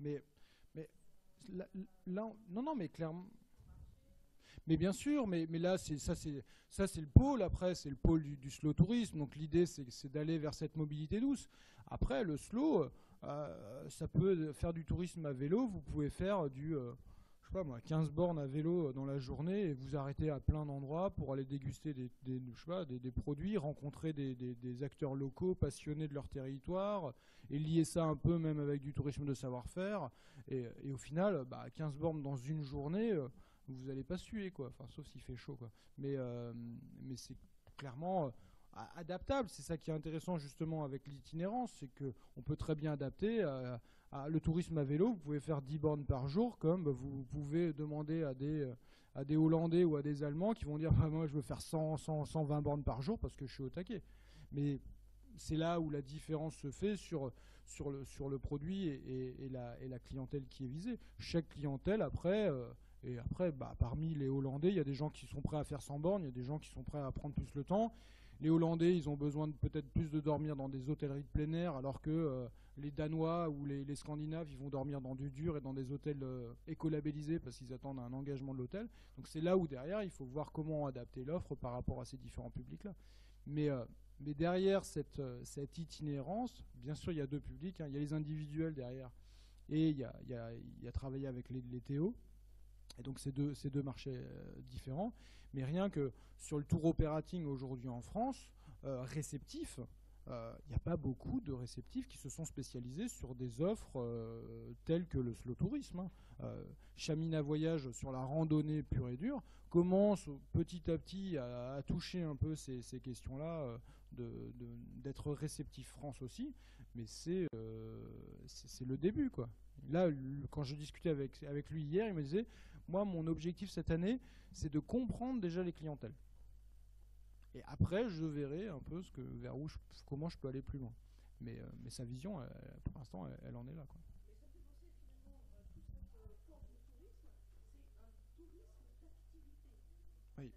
Mais, mais non, non, mais clairement. Mais bien sûr, mais là, c'est le pôle. Après, c'est le pôle du slow tourisme. Donc l'idée, c'est d'aller vers cette mobilité douce. Après, le slow, ça peut faire du tourisme à vélo. Vous pouvez faire je sais pas moi, 15 bornes à vélo dans la journée et vous arrêter à plein d'endroits pour aller déguster je sais pas, des produits, rencontrer des acteurs locaux passionnés de leur territoire et lier ça un peu même avec du tourisme de savoir-faire. Et au final, 15 bornes dans une journée, vous n'allez pas suer, quoi. Enfin, sauf s'il fait chaud, quoi. Mais c'est clairement adaptable. C'est ça qui est intéressant justement avec l'itinérance, c'est qu'on peut très bien adapter le tourisme à vélo. Vous pouvez faire 10 bornes par jour, comme vous pouvez demander à des Hollandais ou à des Allemands qui vont dire moi je veux faire 120 bornes par jour parce que je suis au taquet. Mais c'est là où la différence se fait sur le produit et la clientèle qui est visée. Chaque clientèle, après, parmi les Hollandais, il y a des gens qui sont prêts à faire 100 bornes, il y a des gens qui sont prêts à prendre plus le temps. Les Hollandais, ils ont besoin peut-être plus de dormir dans des hôtelleries de plein air, alors que les Danois ou les Scandinaves, ils vont dormir dans du dur et dans des hôtels écolabellisés parce qu'ils attendent un engagement de l'hôtel. Donc c'est là où derrière, il faut voir comment adapter l'offre par rapport à ces différents publics-là. Mais derrière cette itinérance, bien sûr, il y a deux publics, hein. Il y a les individuels derrière et il y a travailler avec les TO. Et donc c'est deux marchés différents. Mais rien que sur le tour operating aujourd'hui en France, réceptif, il n'y a pas beaucoup de réceptifs qui se sont spécialisés sur des offres telles que le slow tourisme, hein. Chamina Voyage sur la randonnée pure et dure commence petit à petit à toucher un peu ces questions-là, d'être réceptif France aussi, mais c'est le début, quoi. Là, quand je discutais avec lui hier, il me disait moi, mon objectif cette année, c'est de comprendre déjà les clientèles. Et après, je verrai un peu comment je peux aller plus loin. Mais sa vision, pour l'instant, elle en est là, quoi. Oui.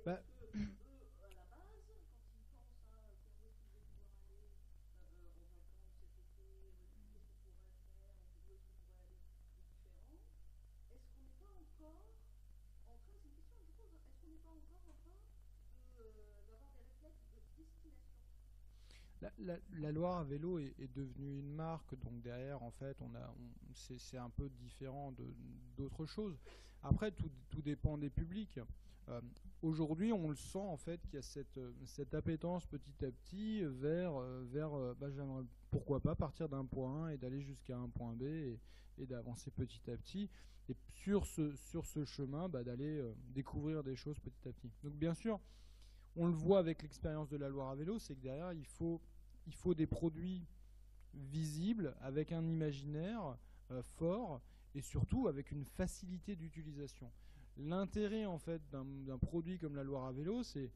Bah, la Loire à vélo est devenue une marque, donc derrière, en fait, c'est un peu différent d'autres choses. Après, tout dépend des publics. Euh, Aujourd'hui, on le sent, en fait, qu'il y a cette appétence petit à petit j'aimerais, pourquoi pas, partir d'un point 1 et d'aller jusqu'à un point B et d'avancer petit à petit. Et sur ce chemin, d'aller découvrir des choses petit à petit. Donc, bien sûr, on le voit avec l'expérience de la Loire à vélo, c'est que derrière, il faut des produits visibles, avec un imaginaire fort, et surtout avec une facilité d'utilisation. L'intérêt, en fait, d'un produit comme la Loire à vélo, c'est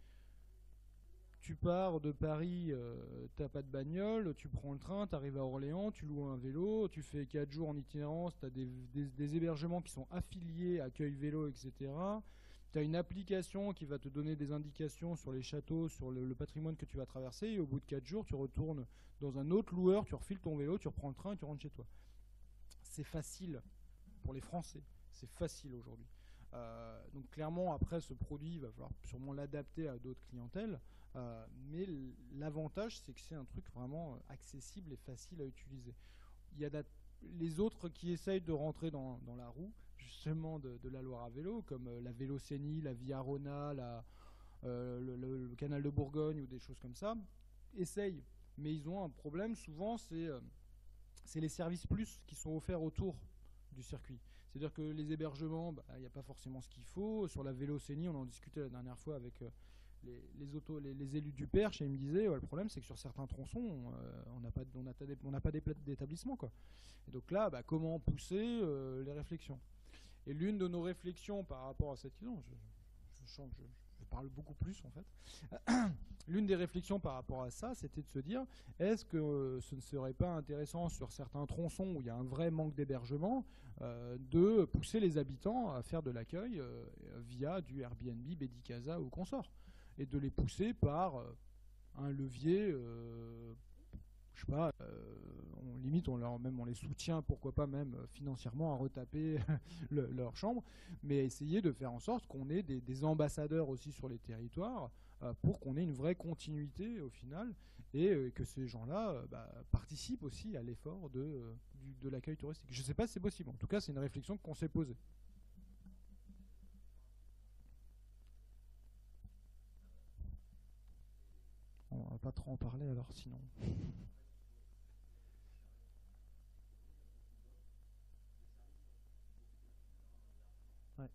tu pars de Paris, t'as pas de bagnole, tu prends le train, tu arrives à Orléans, tu loues un vélo, tu fais 4 jours en itinérance, tu as des hébergements qui sont affiliés à Accueil Vélo, etc. Tu as une application qui va te donner des indications sur les châteaux, sur le patrimoine que tu vas traverser, et au bout de 4 jours, tu retournes dans un autre loueur, tu refiles ton vélo, tu reprends le train et tu rentres chez toi. C'est facile pour les Français, c'est facile aujourd'hui. Donc clairement, après, ce produit, il va falloir sûrement l'adapter à d'autres clientèles. Mais l'avantage, c'est que c'est un truc vraiment accessible et facile à utiliser. Il y a les autres qui essayent de rentrer dans la roue, justement, de la Loire à vélo, comme la Vélocénie, la Via Rona, le canal de Bourgogne ou des choses comme ça, essayent. Mais ils ont un problème, souvent, c'est les services plus qui sont offerts autour du circuit. C'est-à-dire que les hébergements, il n'y a pas forcément ce qu'il faut. Sur la Vélocénie, on en discutait la dernière fois avec les élus du Perche, et ils me disaient le problème, c'est que sur certains tronçons, on n'a pas d'établissement, quoi. Et donc là, comment pousser les réflexions. Et l'une de nos réflexions par rapport à cette question, je parle beaucoup plus en fait. L'une des réflexions par rapport à ça, c'était de se dire, est-ce que ce ne serait pas intéressant sur certains tronçons où il y a un vrai manque d'hébergement, de pousser les habitants à faire de l'accueil via du Airbnb, Bedicasa ou consort, et de les pousser par un levier, je sais pas, on les soutient, pourquoi pas même financièrement, à retaper leur chambre, mais essayer de faire en sorte qu'on ait des ambassadeurs aussi sur les territoires pour qu'on ait une vraie continuité au final, et que ces gens-là participent aussi à l'effort de l'accueil touristique. Je ne sais pas si c'est possible, en tout cas c'est une réflexion qu'on s'est posée. On va pas trop en parler alors sinon. Ouais.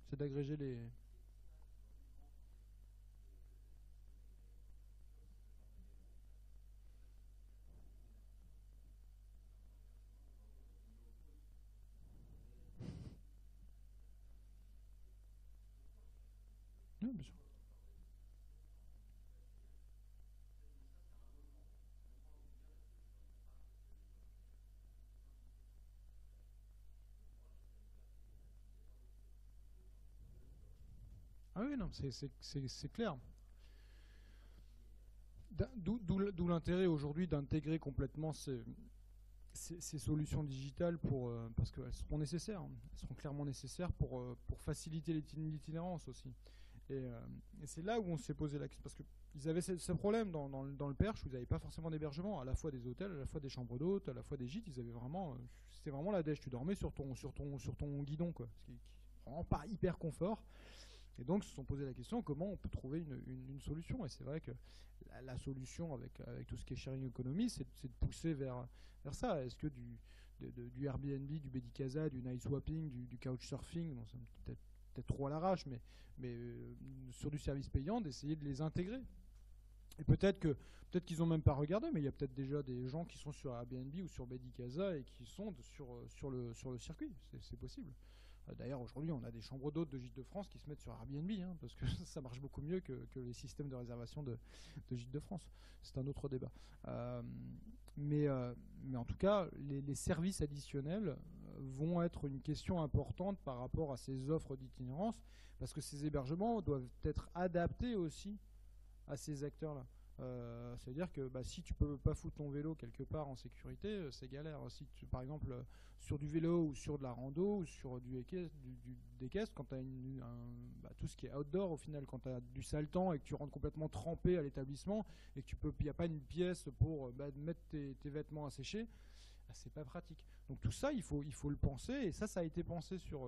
C'est d'agréger les. Oui, bien sûr. Ah oui, non, c'est clair. D'où l'intérêt aujourd'hui d'intégrer complètement ces solutions digitales parce qu'elles seront nécessaires. Elles seront clairement nécessaires pour faciliter l'itinérance aussi. Et c'est là où on s'est posé la question, parce qu'ils avaient ce problème dans le Perche où ils n'avaient pas forcément d'hébergement, à la fois des hôtels, à la fois des chambres d'hôtes, à la fois des gîtes. Ils avaient vraiment, c'était vraiment la dèche. Tu dormais sur ton guidon, quoi, ce qui est vraiment pas hyper confort. Et donc, ils se sont posé la question comment on peut trouver une solution. Et c'est vrai que la solution avec tout ce qui est sharing economy, c'est de pousser vers ça. Est-ce que du Airbnb, du Bedicasa, du night swapping, du couchsurfing, bon, c'est peut-être trop à l'arrache, mais sur du service payant, d'essayer de les intégrer. Et peut-être qu'ils n'ont même pas regardé, mais il y a peut-être déjà des gens qui sont sur Airbnb ou sur Bedicasa et qui sont sur le circuit. C'est possible. D'ailleurs, aujourd'hui, on a des chambres d'hôtes de Gîtes de France qui se mettent sur Airbnb, hein, parce que ça marche beaucoup mieux que les systèmes de réservation de Gîtes de France. C'est un autre débat. Mais en tout cas, les services additionnels vont être une question importante par rapport à ces offres d'itinérance, parce que ces hébergements doivent être adaptés aussi à ces acteurs-là. C'est-à-dire que si tu peux pas foutre ton vélo quelque part en sécurité, c'est galère. Si tu, par exemple, sur du vélo ou sur de la rando ou sur des caisses, quand tu as tout ce qui est outdoor, au final, quand tu as du sale temps et que tu rentres complètement trempé à l'établissement et que il n'y a pas une pièce pour mettre tes vêtements à sécher, c'est pas pratique. Donc tout ça, il faut le penser, et ça a été pensé sur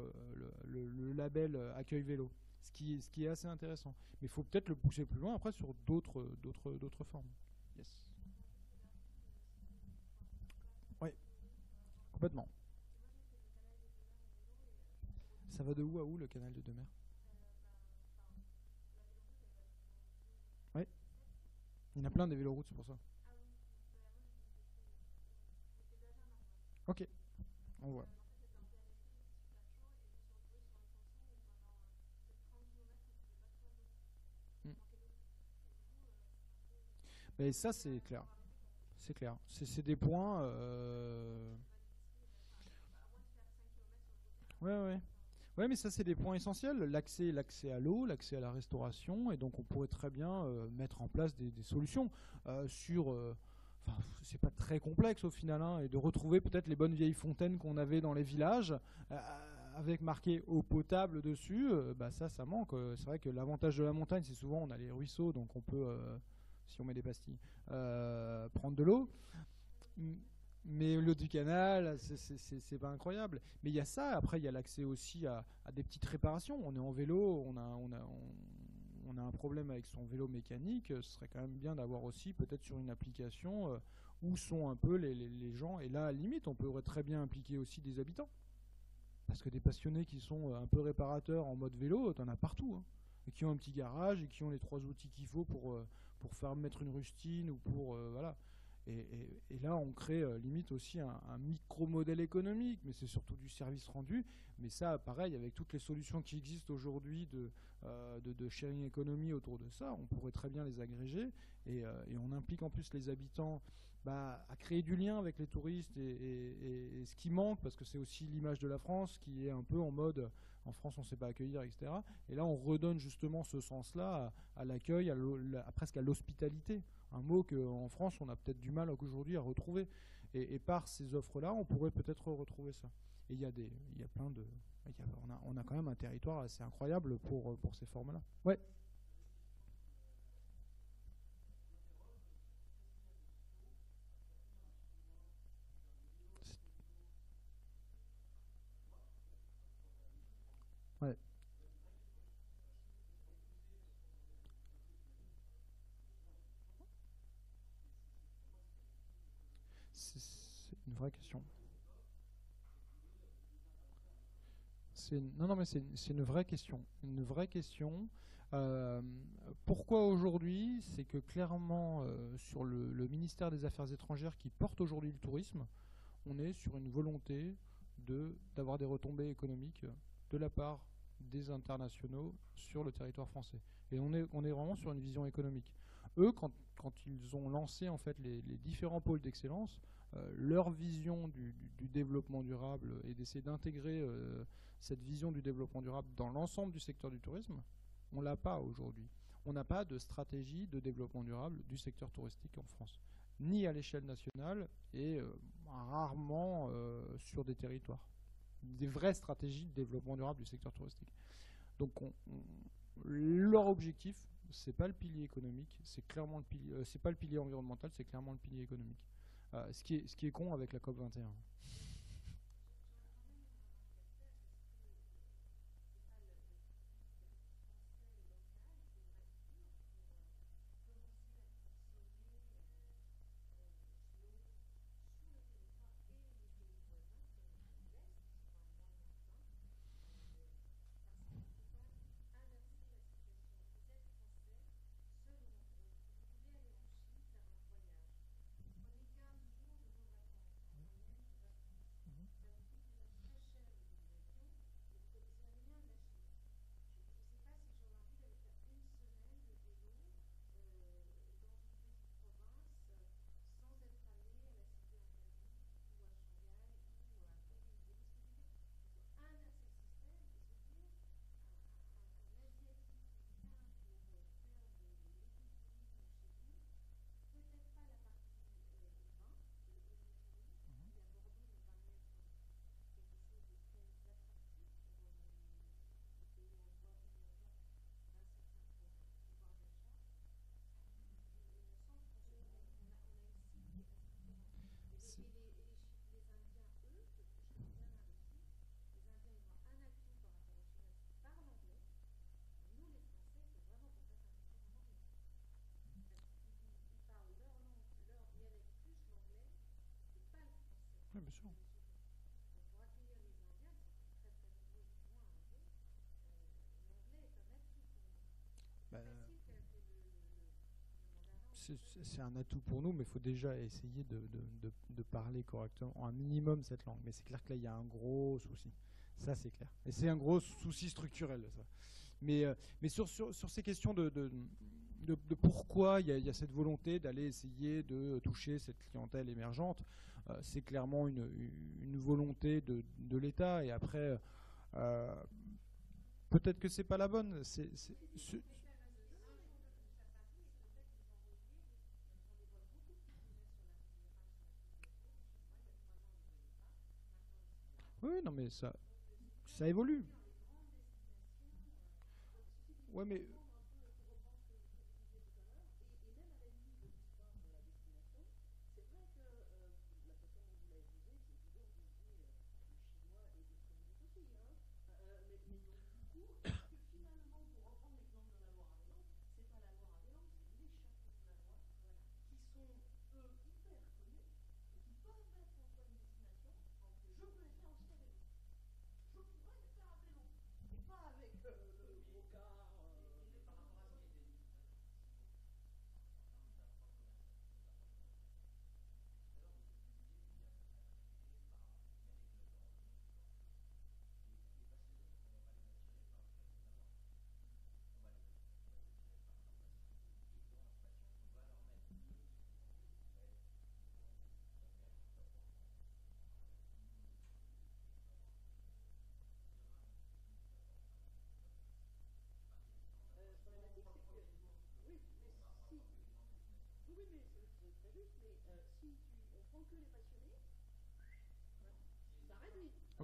le label Accueil Vélo. Ce qui est assez intéressant. Mais il faut peut-être le pousser plus loin après sur d'autres formes. Yes. Oui, complètement. Ça va de où à où le canal de Demer? Oui, il y en a plein des véloroutes, c'est pour ça. Ok, on voit. Mm. Mais ça, c'est clair. C'est clair. C'est des points. Ouais, ouais. Ouais, mais ça, c'est des points essentiels. L'accès à l'eau, l'accès à la restauration. Et donc, on pourrait très bien mettre en place des solutions enfin, c'est pas très complexe au final, hein, et de retrouver peut-être les bonnes vieilles fontaines qu'on avait dans les villages, avec marqué eau potable dessus. Ça manque. C'est vrai que l'avantage de la montagne, c'est souvent on a les ruisseaux, donc on peut, si on met des pastilles, prendre de l'eau. Mais l'eau du canal, c'est pas incroyable. Mais il y a ça. Après, il y a l'accès aussi à des petites réparations. On est en vélo, on a un problème avec son vélo mécanique. Ce serait quand même bien d'avoir aussi, peut-être sur une application, où sont un peu les gens. Et là, à la limite, on pourrait très bien impliquer aussi des habitants. Parce que des passionnés qui sont un peu réparateurs en mode vélo, t'en as partout, hein. Et qui ont un petit garage et qui ont les 3 outils qu'il faut pour faire mettre une rustine ou pour. Voilà. Et là, on crée limite aussi un micro-modèle économique, mais c'est surtout du service rendu. Mais ça, pareil, avec toutes les solutions qui existent aujourd'hui de sharing economy autour de ça, on pourrait très bien les agréger. Et on implique en plus les habitants à créer du lien avec les touristes et ce qui manque, parce que c'est aussi l'image de la France qui est un peu en mode en France on ne sait pas accueillir, etc. Et là on redonne justement ce sens-là à l'accueil, presque à l'hospitalité, un mot qu'en France on a peut-être du mal aujourd'hui à retrouver. Et par ces offres-là on pourrait peut-être retrouver ça. Et il y a plein de... on a quand même un territoire assez incroyable pour ces formes-là. Ouais. Ouais. C'est une vraie question. Non, mais c'est une vraie question. Une vraie question. Euh, Pourquoi aujourd'hui? C'est que clairement, sur le ministère des Affaires étrangères qui porte aujourd'hui le tourisme, on est sur une volonté d'avoir des retombées économiques de la part des internationaux sur le territoire français. Et on est vraiment sur une vision économique. Eux, quand ils ont lancé en fait les différents pôles d'excellence, leur vision du développement durable et d'essayer d'intégrer cette vision du développement durable dans l'ensemble du secteur du tourisme, on ne l'a pas aujourd'hui. On n'a pas de stratégie de développement durable du secteur touristique en France, ni à l'échelle nationale et rarement sur des territoires. Des vraies stratégies de développement durable du secteur touristique. Donc Leur objectif, c'est pas le pilier économique, c'est clairement le pilier, c'est pas le pilier environnemental, c'est clairement le pilier économique. Ce qui est con avec la COP 21. Oui, bien sûr. Bah, c'est un atout pour nous, mais il faut déjà essayer de parler correctement, un minimum cette langue. Mais c'est clair que là, il y a un gros souci. Ça, c'est clair. Et c'est un gros souci structurel, ça. Mais sur ces questions de pourquoi il y a cette volonté d'aller essayer de toucher cette clientèle émergente, c'est clairement une volonté de l'État. Et après, euh, peut-être que c'est pas la bonne. Oui, non, mais ça évolue. Ouais, mais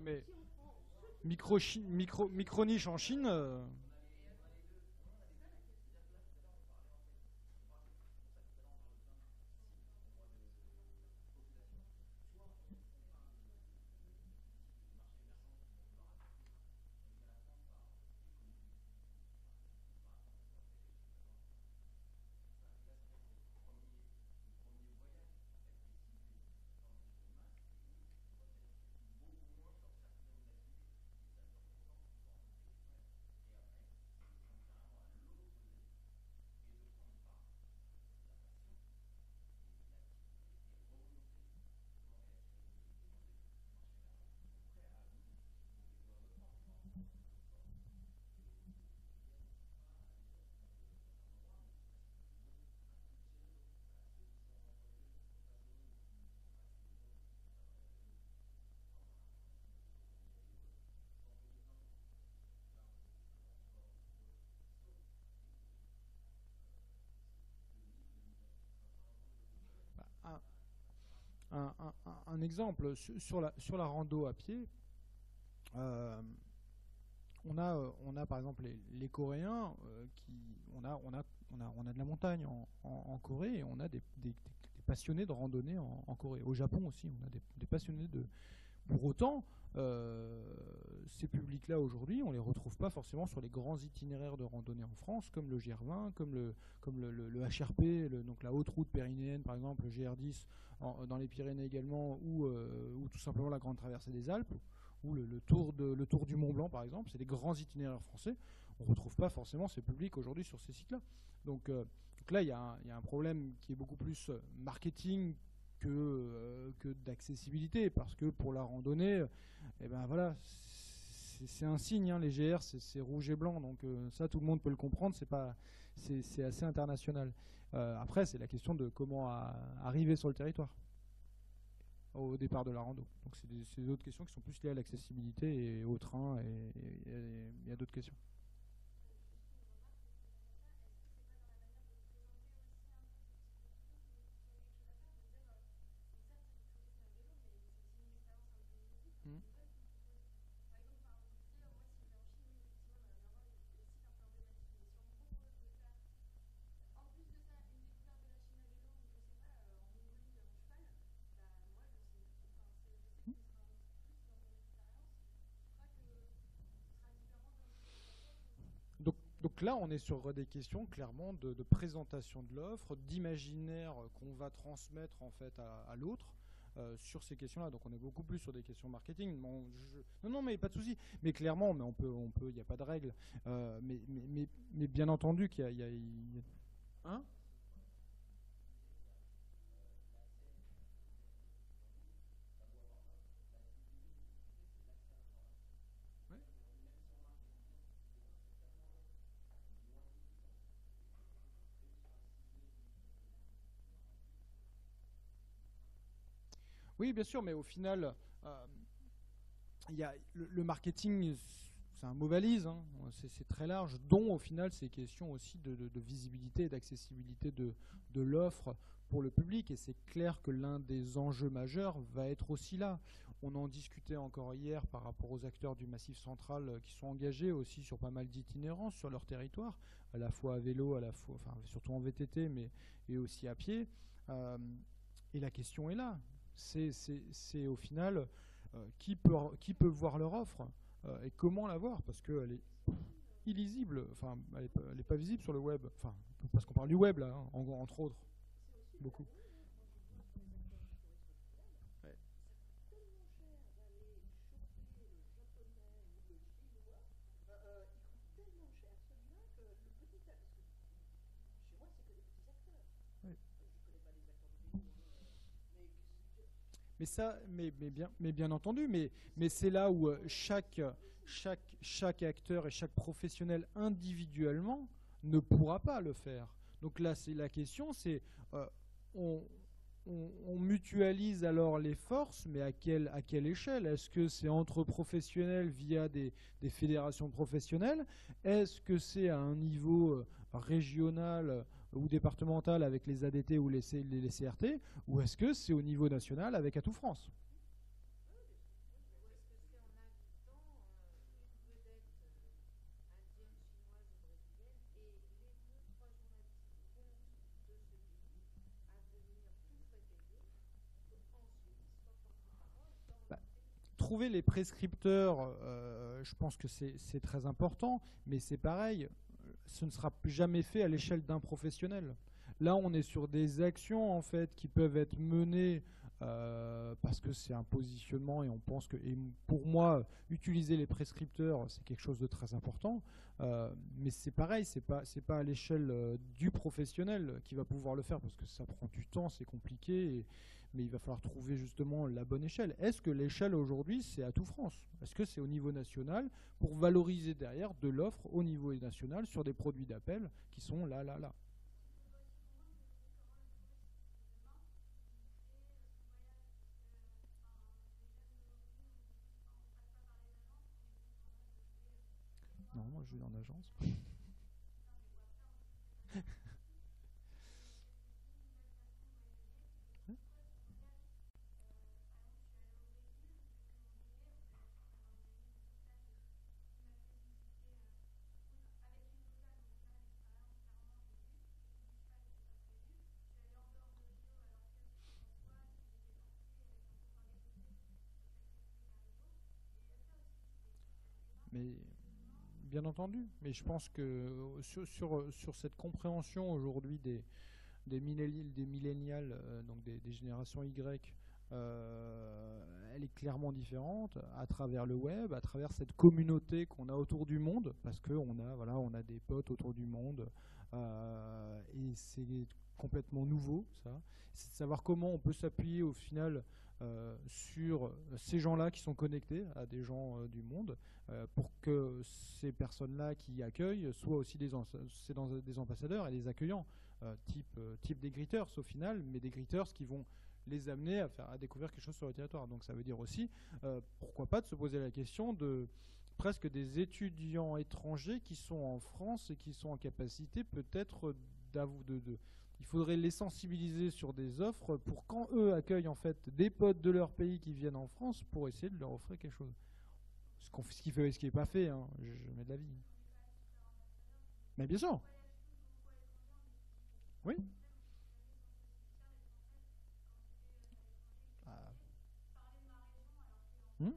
mais micro niche en Chine. Bah, un exemple sur la rando à pied, euh, on a par exemple les Coréens on a de la montagne en Corée et on a des passionnés de randonnée en Corée. Au Japon aussi, on a des passionnés de. Pour autant, ces publics-là aujourd'hui, on ne les retrouve pas forcément sur les grands itinéraires de randonnée en France, comme le GR20, comme le HRP, donc la haute route pyrénéenne par exemple, le GR10 dans les Pyrénées également, ou tout simplement la grande traversée des Alpes, ou le tour du Mont Blanc par exemple. C'est des grands itinéraires français. On ne retrouve pas forcément ces publics aujourd'hui sur ces sites-là. Donc là, il y a un problème qui est beaucoup plus marketing que d'accessibilité, parce que pour la randonnée, ben voilà, c'est un signe, hein, les GR c'est rouge et blanc, donc ça tout le monde peut le comprendre, c'est assez international. Après c'est la question de comment arriver sur le territoire au départ de la rando. Donc c'est d'autres questions qui sont plus liées à l'accessibilité et au train, et il y a d'autres questions. Mmh. Donc là, on est sur des questions clairement de présentation de l'offre, d'imaginaire qu'on va transmettre en fait à l'autre sur ces questions-là. Donc on est beaucoup plus sur des questions marketing. Bon, non, mais pas de souci. Mais clairement, mais il n'y a pas de règle. Mais bien entendu qu'il y a, hein. Ouais. Oui, bien sûr, mais au final, il y a le marketing, c'est un mot valise, hein, c'est très large, dont au final ces questions aussi de visibilité et d'accessibilité de l'offre pour le public. Et c'est clair que l'un des enjeux majeurs va être aussi là. On en discutait encore hier par rapport aux acteurs du Massif central qui sont engagés aussi sur pas mal d'itinérance sur leur territoire, à la fois à vélo, à la fois, enfin surtout en VTT, mais et aussi à pied. Euh, et la question est là. C'est au final qui peut voir leur offre et comment la voir, parce qu'elle est illisible, enfin elle n'est pas visible sur le web, enfin parce qu'on parle du web là, hein, entre autres, beaucoup. Ouais. Ouais. Mais bien entendu, mais c'est là où chaque acteur et chaque professionnel individuellement ne pourra pas le faire. Donc là, c'est la question, c'est euh, on, on mutualise alors les forces, mais à quelle échelle? Est-ce que c'est entre professionnels via des fédérations professionnelles? Est-ce que c'est à un niveau régional ou départemental avec les ADT ou les CRT? Ou est-ce que c'est au niveau national avec Atout France? Bah, trouver les prescripteurs, je pense que c'est très important, mais c'est pareil, ce ne sera jamais fait à l'échelle d'un professionnel. Là, on est sur des actions en fait qui peuvent être menées parce que c'est un positionnement et on pense que, et pour moi, utiliser les prescripteurs, c'est quelque chose de très important. Mais c'est pareil, c'est pas à l'échelle du professionnel qui va pouvoir le faire parce que ça prend du temps, c'est compliqué. Mais il va falloir trouver justement la bonne échelle. Est-ce que l'échelle aujourd'hui, c'est Atout France? Est-ce que c'est au niveau national pour valoriser derrière de l'offre au niveau national sur des produits d'appel qui sont là, là, là? Non, moi je vais en agence. Mais bien entendu, mais je pense que sur cette compréhension aujourd'hui des millénials, donc des générations Y, elle est clairement différente à travers le web, à travers cette communauté qu'on a autour du monde, parce qu'on a, voilà, on a des potes autour du monde, et c'est complètement nouveau, ça. C'est de savoir comment on peut s'appuyer au final sur ces gens-là qui sont connectés à des gens du monde, pour que ces personnes-là qui accueillent soient aussi des ambassadeurs et des accueillants, type des greeters au final, mais des greeters qui vont les amener à découvrir quelque chose sur le territoire. Donc ça veut dire aussi, pourquoi pas, de se poser la question de presque des étudiants étrangers qui sont en France et qui sont en capacité peut-être il faudrait les sensibiliser sur des offres pour quand eux accueillent en fait des potes de leur pays qui viennent en France pour essayer de leur offrir quelque chose. Ce qui n'est pas fait, hein, je mets de la vie. Mais bien sûr. Oui. Ah. Hmm.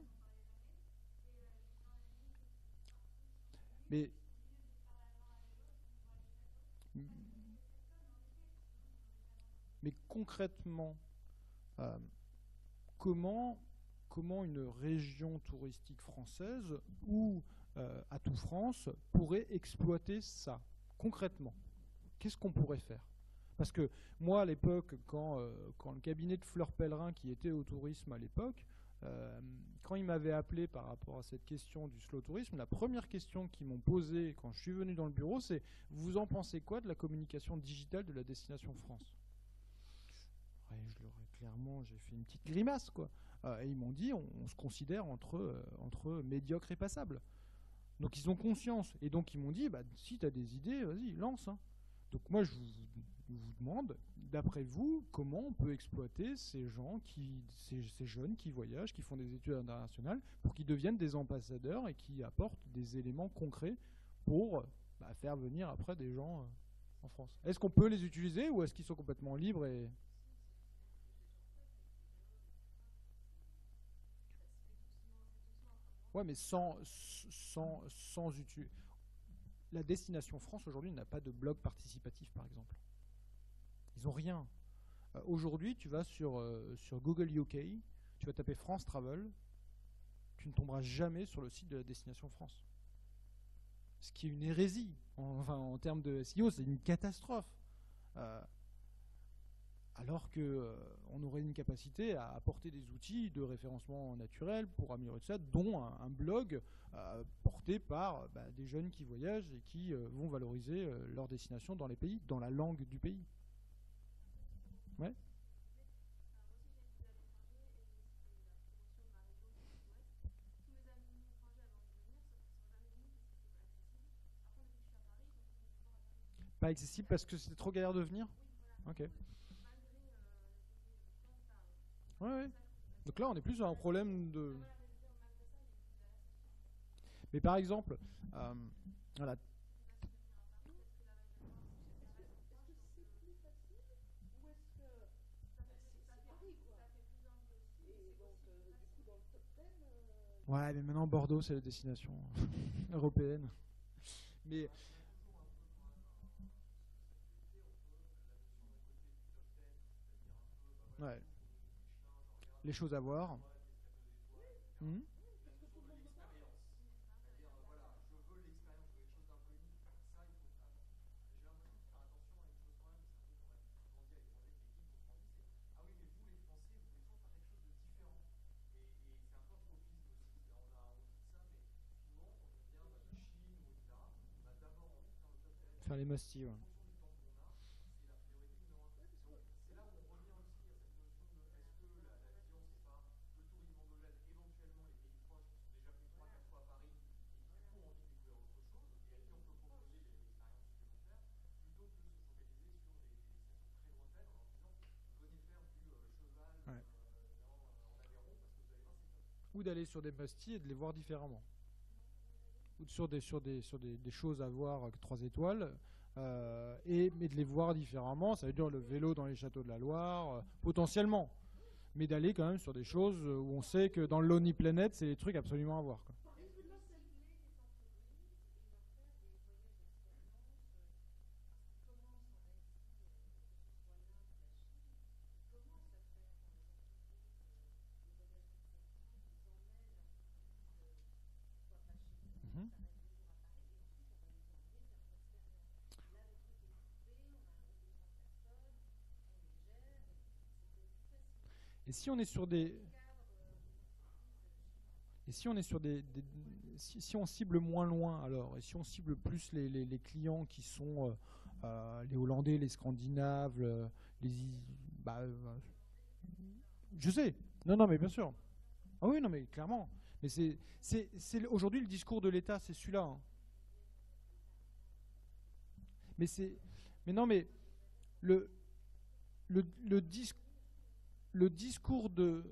Mais Mais concrètement, euh, comment, comment une région touristique française ou Atout France pourrait exploiter ça concrètement? Qu'est-ce qu'on pourrait faire? Parce que moi, à l'époque, quand le cabinet de Fleur Pellerin, qui était au tourisme à l'époque, quand il m'avait appelé par rapport à cette question du slow tourisme, la première question qu'ils m'ont posée quand je suis venu dans le bureau, c'est: vous en pensez quoi de la communication digitale de la destination France? Ouais, je leur ai clairement, j'ai fait une petite grimace, quoi. Et ils m'ont dit, on se considère entre médiocre et passable. Donc ils ont conscience. Et donc ils m'ont dit, bah, si tu as des idées, vas-y, lance, hein. Donc moi, je vous demande, d'après vous, comment on peut exploiter ces gens, ces jeunes qui voyagent, qui font des études internationales, pour qu'ils deviennent des ambassadeurs et qui apportent des éléments concrets pour faire venir après des gens en France. Est-ce qu'on peut les utiliser ou est-ce qu'ils sont complètement libres et... Ouais, mais sans utiliser. La destination France aujourd'hui n'a pas de blog participatif, par exemple. Ils n'ont rien. Aujourd'hui, tu vas sur Google UK, tu vas taper France Travel, tu ne tomberas jamais sur le site de la destination France. Ce qui est une hérésie. En termes de SEO, c'est une catastrophe. Alors qu'on aurait une capacité à apporter des outils de référencement naturel pour améliorer ça, dont un blog porté par des jeunes qui voyagent et qui vont valoriser leur destination dans les pays, dans la langue du pays. Ouais. Pas accessible parce que c'est trop galère de venir. Ok. Ouais, ouais. Donc là, on est plus sur un problème de. Mais par exemple, voilà. Ouais, mais maintenant Bordeaux, c'est la destination européenne. Mais ouais, les choses à voir. Mhm. Faire les masties, ouais. Ouais. Ou d'aller sur des masties et de les voir différemment. Ou des choses à voir avec 3 étoiles, mais de les voir différemment. Ça veut dire le vélo dans les châteaux de la Loire, potentiellement. Mais d'aller quand même sur des choses où on sait que dans le Lonely Planet, c'est des trucs absolument à voir, quoi. Et si on est sur des... Et si on est sur si on cible moins loin, alors, et si on cible plus les clients qui sont les Hollandais, les Scandinaves, bah, je sais. Non, non, mais bien sûr. Ah oui, non, mais clairement. Mais aujourd'hui le discours de l'État, c'est celui-là, hein. Mais c'est, mais non, mais le le, le, dis- le discours de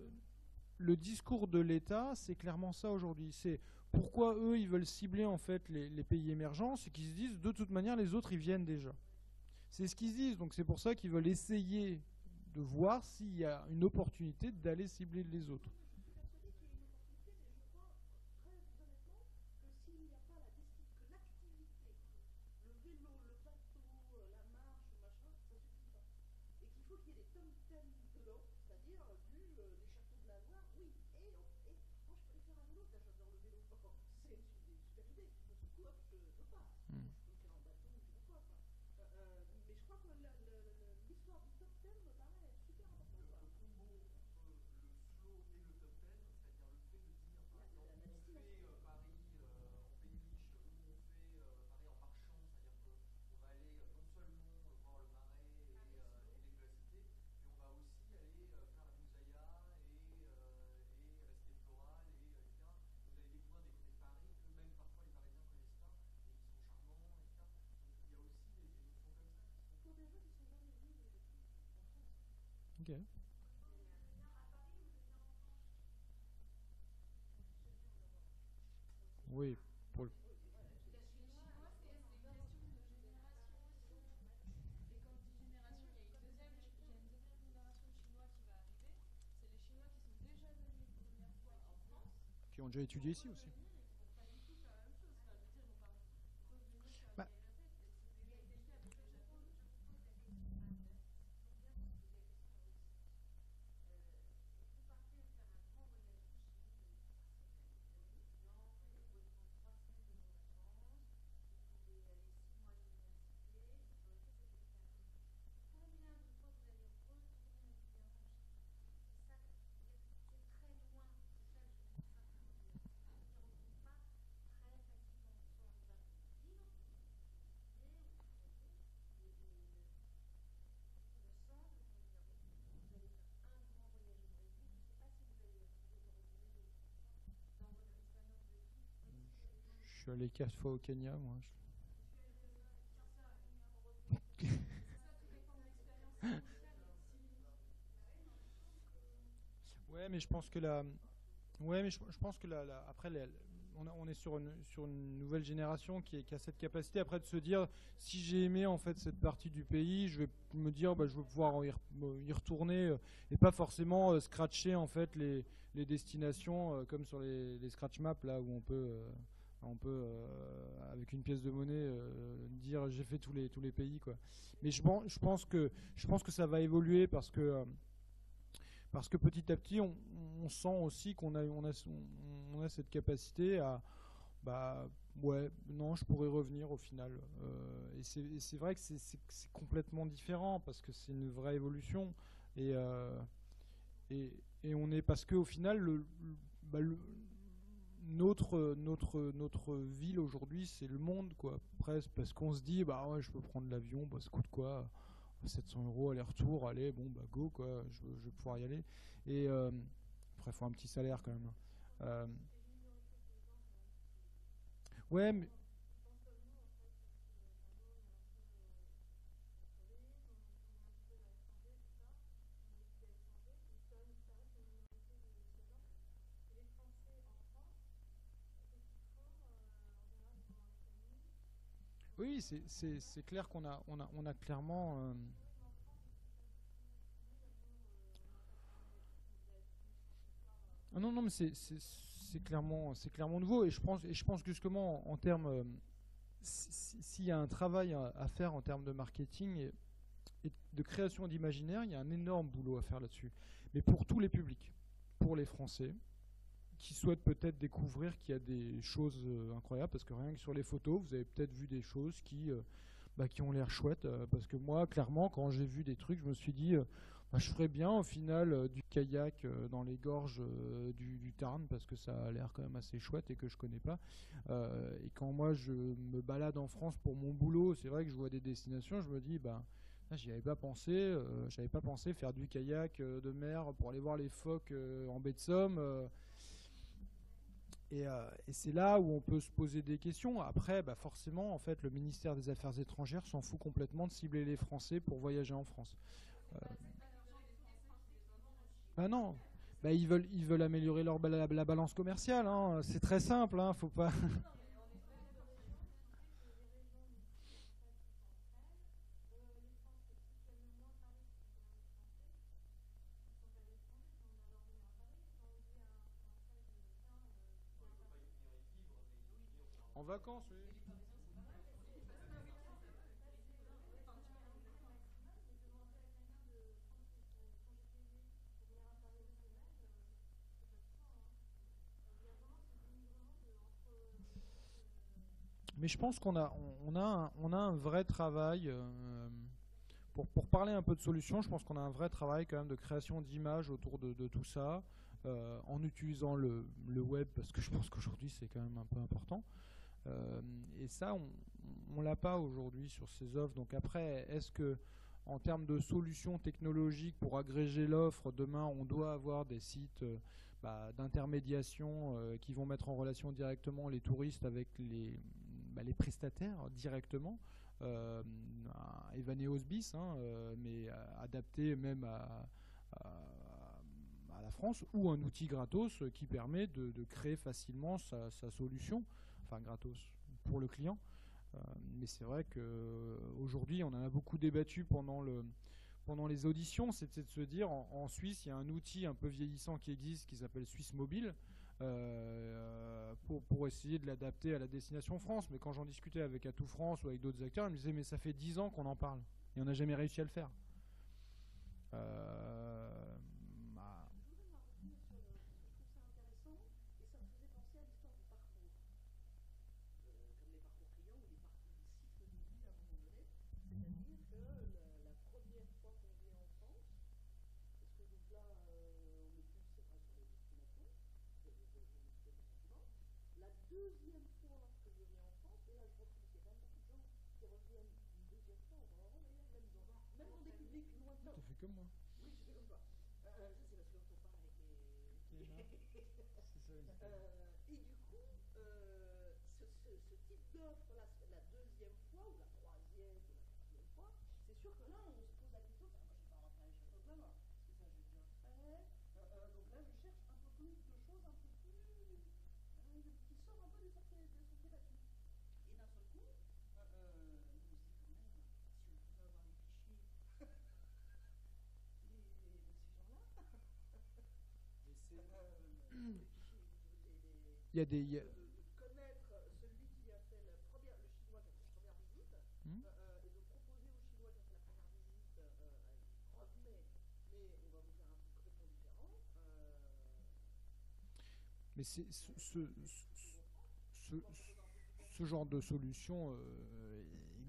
le discours de l'État, c'est clairement ça aujourd'hui. C'est pourquoi eux, ils veulent cibler en fait les pays émergents, c'est qu'ils se disent de toute manière les autres, ils viennent déjà. C'est ce qu'ils se disent, donc c'est pour ça qu'ils veulent essayer de voir s'il y a une opportunité d'aller cibler les autres. Hmm. Ok. Oui, pour le- qui ont déjà étudié ici aussi. Bah, je suis allé 4 fois au Kenya, moi. Ouais, mais je pense que la, ouais, mais je pense que après, on est sur une nouvelle génération qui a cette capacité après de se dire, si j'ai aimé en fait cette partie du pays, je vais me dire, bah, je vais pouvoir y retourner et pas forcément scratcher en fait les destinations comme sur les scratch maps là où on peut avec une pièce de monnaie dire j'ai fait tous les pays quoi. Mais je pense que ça va évoluer parce que petit à petit, on sent aussi qu'on a cette capacité à, bah, ouais, non, je pourrais revenir au final. Et c'est vrai que c'est complètement différent parce que c'est une vraie évolution. Et, et on est, parce qu'au final, bah, notre ville aujourd'hui, c'est le monde, quoi, presque, parce qu'on se dit, bah ouais, je peux prendre l'avion, bah, ça coûte quoi? 700 euros aller-retour, allez, bon, bah go, quoi, je vais pouvoir y aller. Et après, il faut un petit salaire quand même, hein. Euh, ouais, mais oui, c'est clair qu'on a clairement. Ah non, non, mais c'est clairement nouveau. Et je pense que justement, en termes. S'il y a un travail à faire en termes de marketing et de création d'imaginaire, il y a un énorme boulot à faire là-dessus. Mais pour tous les publics, pour les Français, qui souhaitent peut-être découvrir qu'il y a des choses incroyables, parce que rien que sur les photos, vous avez peut-être vu des choses qui ont l'air chouettes. Parce que moi, clairement, quand j'ai vu des trucs, je me suis dit, Bah, je ferais bien au final du kayak dans les gorges du Tarn parce que ça a l'air quand même assez chouette et que je connais pas. Et quand moi je me balade en France pour mon boulot, c'est vrai que je vois des destinations, je me dis bah j'y avais pas pensé, j'avais pas pensé faire du kayak de mer pour aller voir les phoques en baie de Somme. Et c'est là où on peut se poser des questions. Après, bah forcément, en fait, le ministère des Affaires étrangères s'en fout complètement de cibler les Français pour voyager en France. Euh, Bah non, bah ils veulent améliorer la balance commerciale, hein. C'est très simple, hein, faut pas. En vacances, oui. Mais je pense qu'on a un vrai travail. Pour parler un peu de solutions, je pense qu'on a un vrai travail quand même de création d'images autour de tout ça, en utilisant le web, parce que je pense qu'aujourd'hui c'est quand même un peu important. Et ça, on l'a pas aujourd'hui sur ces offres. Donc après, est-ce que en termes de solutions technologiques pour agréger l'offre, demain on doit avoir des sites d'intermédiation qui vont mettre en relation directement les touristes avec les prestataires directement, euh, Evaneos bis, hein, mais adapté même à la France, ou un outil gratos qui permet de créer facilement sa solution, enfin gratos pour le client. Mais c'est vrai qu'aujourd'hui, on en a beaucoup débattu pendant les auditions, c'était de se dire, en Suisse, il y a un outil un peu vieillissant qui existe qui s'appelle Suisse Mobile, pour essayer de l'adapter à la destination France. Mais quand j'en discutais avec Atout France ou avec d'autres acteurs, ils me disaient mais ça fait 10 ans qu'on en parle et on n'a jamais réussi à le faire. Euh, bah, T'as fait comme moi. Il y a des. Hmm. Mais ce- ce genre de solution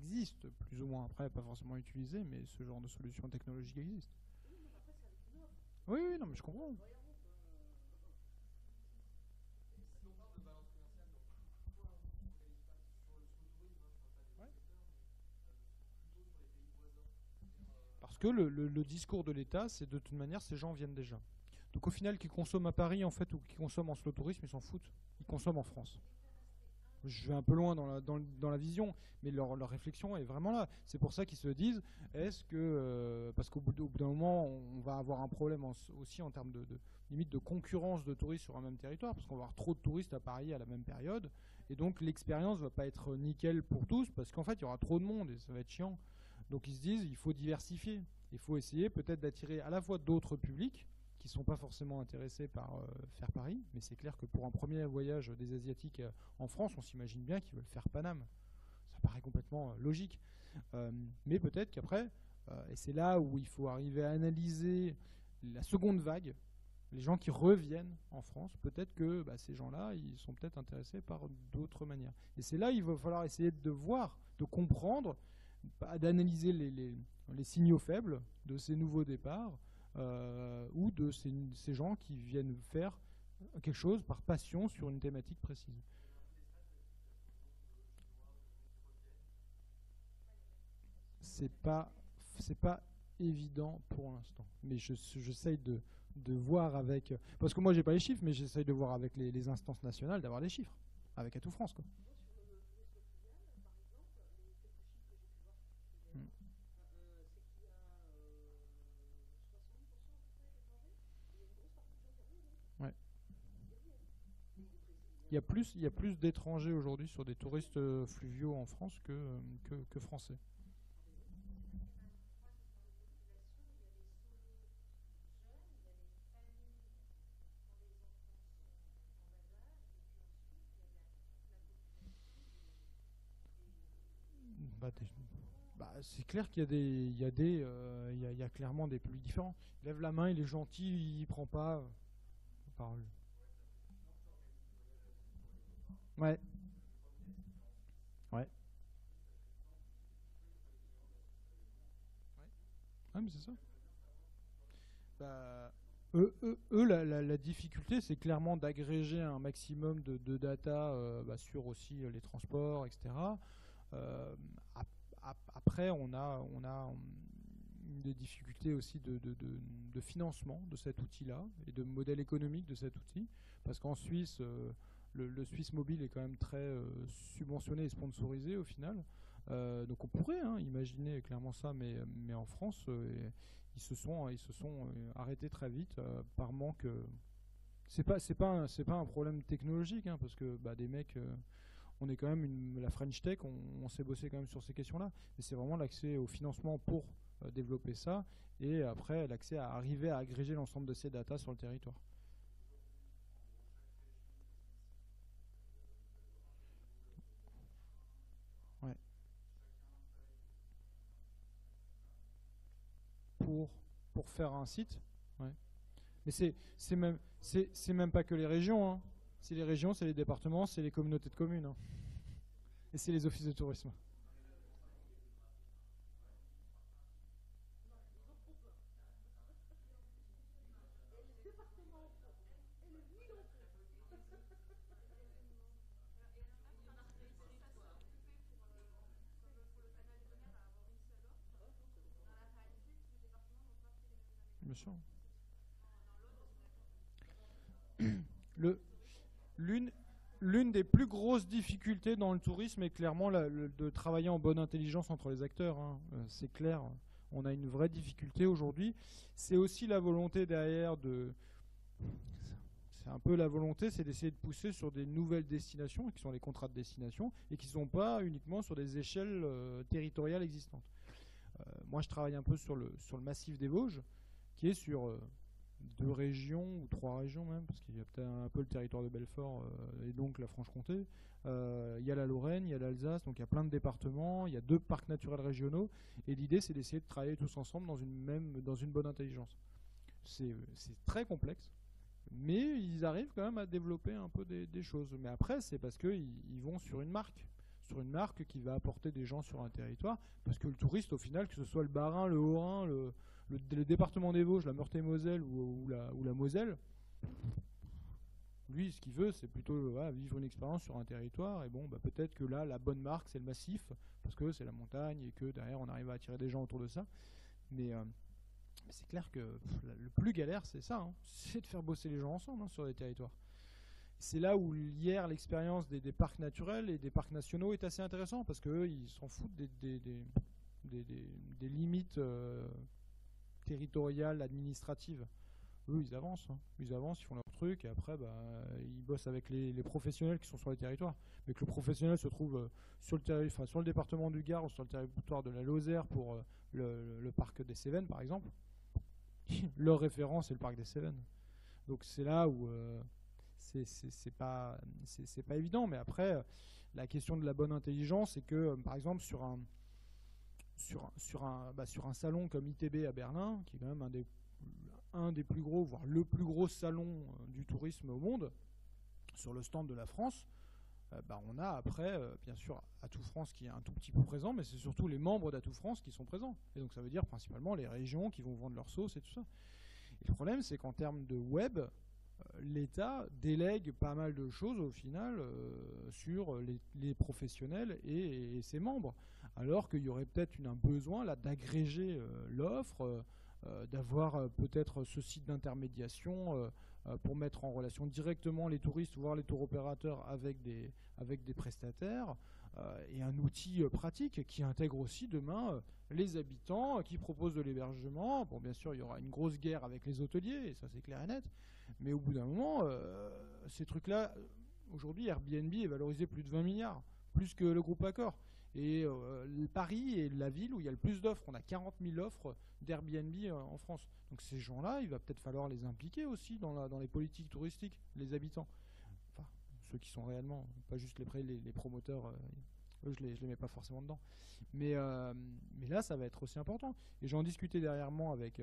existe, plus ou moins. Après, pas forcément utilisé, mais ce genre de solution technologique existe. Oui, oui, non, mais je comprends. Ouais. Parce que le discours de l'État, c'est de toute manière, ces gens viennent déjà. Donc au final, qu'ils consomment à Paris, en fait, ou qu'ils consomment en slow tourisme, ils s'en foutent. Ils consomment en France. Je vais un peu loin dans la vision, mais leur réflexion est vraiment là. C'est pour ça qu'ils se disent, est-ce que, parce qu'au bout d'un moment, on va avoir un problème aussi en termes limite de concurrence de touristes sur un même territoire, parce qu'on va avoir trop de touristes à Paris à la même période, et donc l'expérience va pas être nickel pour tous, parce qu'en fait, il y aura trop de monde et ça va être chiant. Donc ils se disent, il faut diversifier. Il faut essayer peut-être d'attirer à la fois d'autres publics, qui ne sont pas forcément intéressés par faire Paris, mais c'est clair que pour un premier voyage des Asiatiques en France, on s'imagine bien qu'ils veulent faire Paname. Ça paraît complètement logique. Mais peut-être qu'après, et c'est là où il faut arriver à analyser la seconde vague, les gens qui reviennent en France, peut-être que ces gens-là, ils sont peut-être intéressés par d'autres manières. Et c'est là qu'il va falloir essayer de voir, de comprendre, d'analyser les signaux faibles de ces nouveaux départs, ou de ces gens qui viennent faire quelque chose par passion sur une thématique précise. C'est pas évident pour l'instant, mais j'essaye de voir avec, parce que moi j'ai pas les chiffres, mais j'essaye de voir avec les instances nationales d'avoir des chiffres avec Atout France, quoi. Mm. Ouais. Il y a plus d'étrangers aujourd'hui sur des touristes fluviaux en France que français. Bah, c'est clair qu'il y a il y a clairement des publics différents. Il lève la main, il est gentil, il prend pas parole. Ouais, ouais. Ouais, mais c'est ça. Bah, la difficulté, c'est clairement d'agréger un maximum de data sur aussi les transports, etc. Euh, Après, on a des difficultés aussi de financement de cet outil-là et de modèle économique de cet outil. Parce qu'en Suisse, le Suisse Mobile est quand même très subventionné et sponsorisé au final. Donc on pourrait imaginer clairement ça, mais en France, ils se sont arrêtés très vite par manque. C'est pas un problème technologique, parce que des mecs, on est quand même la French Tech, on s'est bossé quand même sur ces questions-là. Mais c'est vraiment l'accès au financement pour développer ça, et après l'accès à arriver à agréger l'ensemble de ces datas sur le territoire. Ouais. Pour, pour faire un site. Ouais. Mais c'est même pas que les régions. C'est les régions, c'est les départements, c'est les communautés de communes. Et c'est les offices de tourisme. Bien sûr. Le, l'une, L'une des plus grosses difficultés dans le tourisme est clairement de travailler en bonne intelligence entre les acteurs. C'est clair. On a une vraie difficulté aujourd'hui. C'est aussi la volonté derrière de. C'est un peu la volonté, c'est d'essayer de pousser sur des nouvelles destinations, qui sont les contrats de destination, et qui ne sont pas uniquement sur des échelles territoriales existantes. Moi, je travaille un peu sur le massif des Vosges, qui est sur deux régions ou trois régions même, parce qu'il y a peut-être un peu le territoire de Belfort et donc la Franche-Comté. Il y a la Lorraine, il y a l'Alsace, donc il y a plein de départements, il y a deux parcs naturels régionaux, et l'idée c'est d'essayer de travailler tous ensemble dans une bonne intelligence. C'est très complexe, mais ils arrivent quand même à développer un peu des choses. Mais après, c'est parce qu'ils vont sur une marque qui va apporter des gens sur un territoire, parce que le touriste, au final, que ce soit le Bas-Rhin, le Haut-Rhin, le département des Vosges, la Meurthe-et-Moselle ou la Moselle, lui, ce qu'il veut, c'est plutôt vivre une expérience sur un territoire. Et bon, peut-être que là, la bonne marque, c'est le massif, parce que c'est la montagne et que derrière, on arrive à attirer des gens autour de ça. Mais c'est clair que le plus galère, c'est ça, c'est de faire bosser les gens ensemble sur des territoires. C'est là où hier l'expérience des parcs naturels et des parcs nationaux est assez intéressant, parce qu'eux, ils s'en foutent des limites territoriales, administratives. Eux, ils avancent. Ils avancent, ils font leur truc, et après, ils bossent avec les professionnels qui sont sur les territoires. Mais que le professionnel se trouve sur le département du Gard ou sur le territoire de la Lozère pour le parc des Cévennes, par exemple, leur référence est le parc des Cévennes. Donc c'est là où c'est pas évident. Mais après, la question de la bonne intelligence, c'est que, par exemple, sur un salon comme ITB à Berlin, qui est quand même un des plus gros, voire le plus gros salon du tourisme au monde, sur le stand de la France, on a après, bien sûr, Atout France qui est un tout petit peu présent, mais c'est surtout les membres d'Atout France qui sont présents. Et donc ça veut dire principalement les régions qui vont vendre leur sauce et tout ça. Et le problème, c'est qu'en termes de web, l'État délègue pas mal de choses au final sur les professionnels et ses membres. Alors qu'il y aurait peut-être un besoin là d'agréger l'offre, d'avoir peut-être ce site d'intermédiation pour mettre en relation directement les touristes, voire les tour opérateurs avec des prestataires, et un outil pratique qui intègre aussi demain les habitants, qui proposent de l'hébergement. Bon, bien sûr, il y aura une grosse guerre avec les hôteliers, et ça c'est clair et net, mais au bout d'un moment, ces trucs-là, aujourd'hui, Airbnb est valorisé plus de 20 milliards, plus que le groupe Accor. Et Paris est la ville où il y a le plus d'offres. On a 40 000 offres d'Airbnb en France. Donc ces gens-là, il va peut-être falloir les impliquer aussi dans les politiques touristiques, les habitants. Enfin, ceux qui sont réellement, pas juste les promoteurs, eux je les mets pas forcément dedans. Mais là, ça va être aussi important. Et j'en discutais dernièrement avec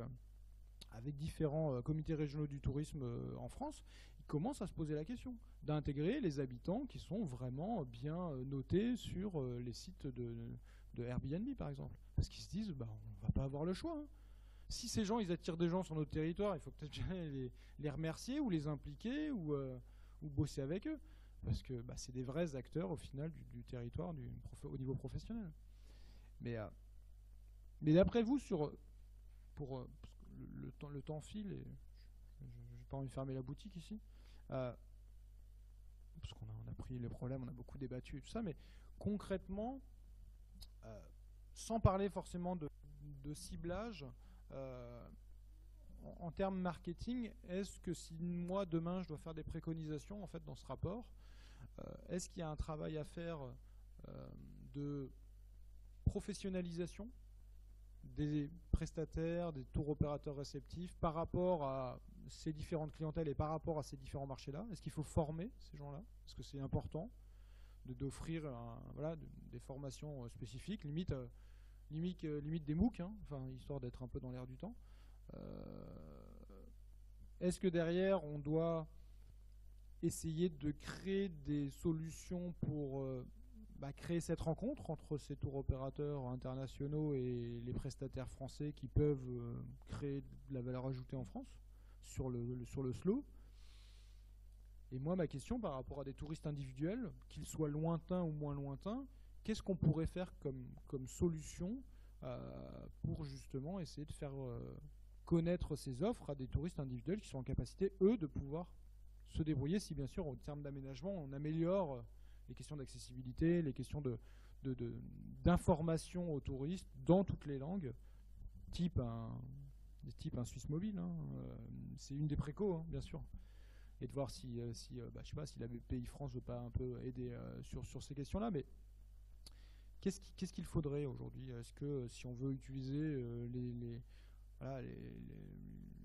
différents comités régionaux du tourisme en France. Ils commencent à se poser la question d'intégrer les habitants qui sont vraiment bien notés sur les sites de Airbnb, par exemple. Parce qu'ils se disent, on va pas avoir le choix. Hein. Si ces gens, ils attirent des gens sur notre territoire, il faut peut-être les remercier ou les impliquer ou bosser avec eux. Parce que c'est des vrais acteurs, au final, du territoire au niveau professionnel. Mais d'après vous, le temps file et je n'ai pas envie de fermer la boutique ici, parce qu'on a pris les problèmes, on a beaucoup débattu et tout ça, mais concrètement, sans parler forcément de ciblage, en termes marketing, est-ce que si moi demain je dois faire des préconisations en fait dans ce rapport, est-ce qu'il y a un travail à faire de professionnalisation des prestataires, des tours opérateurs réceptifs par rapport à ces différentes clientèles et par rapport à ces différents marchés-là? Est-ce qu'il faut former ces gens-là? Est-ce que c'est important d'offrir des formations spécifiques, limite des MOOC, hein, histoire d'être un peu dans l'air du temps? Est-ce que derrière, on doit essayer de créer des solutions pour créer cette rencontre entre ces tours opérateurs internationaux et les prestataires français qui peuvent créer de la valeur ajoutée en France sur le slow? Et moi, ma question par rapport à des touristes individuels, qu'ils soient lointains ou moins lointains, qu'est-ce qu'on pourrait faire comme solution pour justement essayer de faire connaître ces offres à des touristes individuels qui sont en capacité, eux, de pouvoir se débrouiller si, bien sûr, en termes d'aménagement, on améliore les questions d'accessibilité, les questions d'information aux touristes dans toutes les langues, type un Suisse mobile. Hein, c'est une des précos, hein, bien sûr. Et de voir si je sais pas, si la BPI France veut pas un peu aider sur ces questions-là. Mais qu'est-ce qu'il faudrait aujourd'hui? Est-ce que si on veut utiliser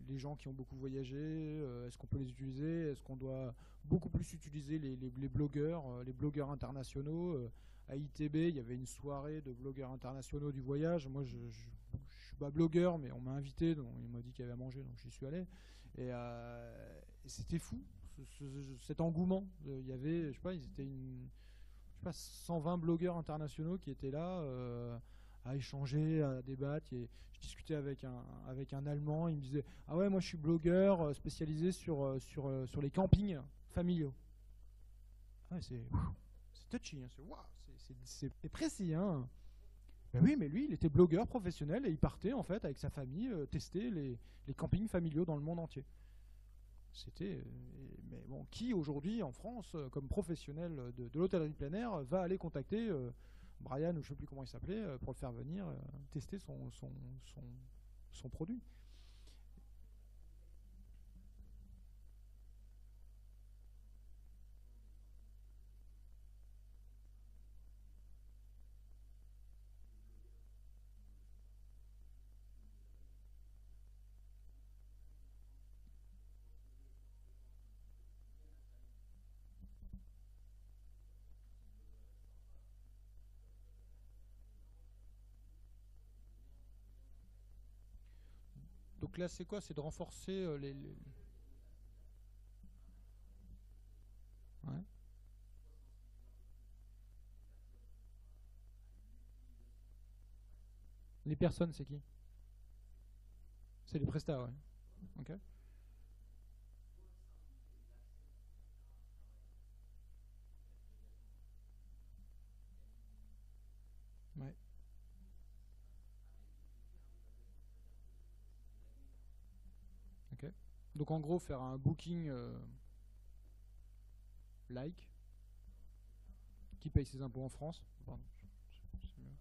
les gens qui ont beaucoup voyagé, est-ce qu'on peut les utiliser? Est-ce qu'on doit beaucoup plus utiliser les blogueurs internationaux? À ITB, il y avait une soirée de blogueurs internationaux du voyage. Moi, je suis pas blogueur, mais on m'a invité, donc il m'a dit qu'il y avait à manger, donc j'y suis allé. Et c'était fou, cet engouement. Il y avait, je sais pas, ils étaient 120 blogueurs internationaux qui étaient là à échanger, à débattre. Et je discutais avec un Allemand, il me disait « Ah ouais, moi je suis blogueur spécialisé sur les campings familiaux. » Ah ouais, c'est touchy, hein, c'est précis. Hein. Ben oui, mais lui, il était blogueur professionnel et il partait en fait avec sa famille tester les campings familiaux dans le monde entier. Mais bon, qui aujourd'hui en France, comme professionnel de l'hôtellerie plein air, va aller contacter Brian, ou je ne sais plus comment il s'appelait, pour le faire venir tester son produit? Donc là, c'est quoi? C'est de renforcer Ouais. Les personnes, c'est qui? C'est les prestats, ouais. Ok. Ouais. Ok. Donc en gros, faire un booking like qui paye ses impôts en France. Pardon. C'est mieux.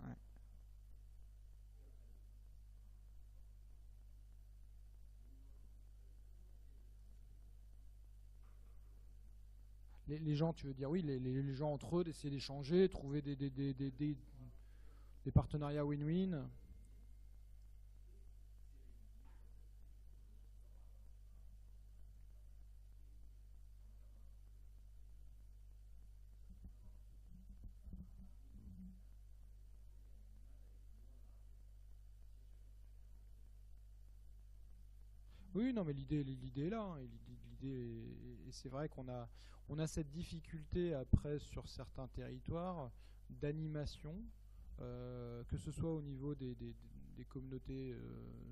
Ouais. Les gens, tu veux dire, oui, les gens entre eux, d'essayer d'échanger, trouver des partenariats win-win. Oui, non, mais l'idée est là, hein, et et c'est vrai on a cette difficulté après sur certains territoires d'animation, que ce soit au niveau des communautés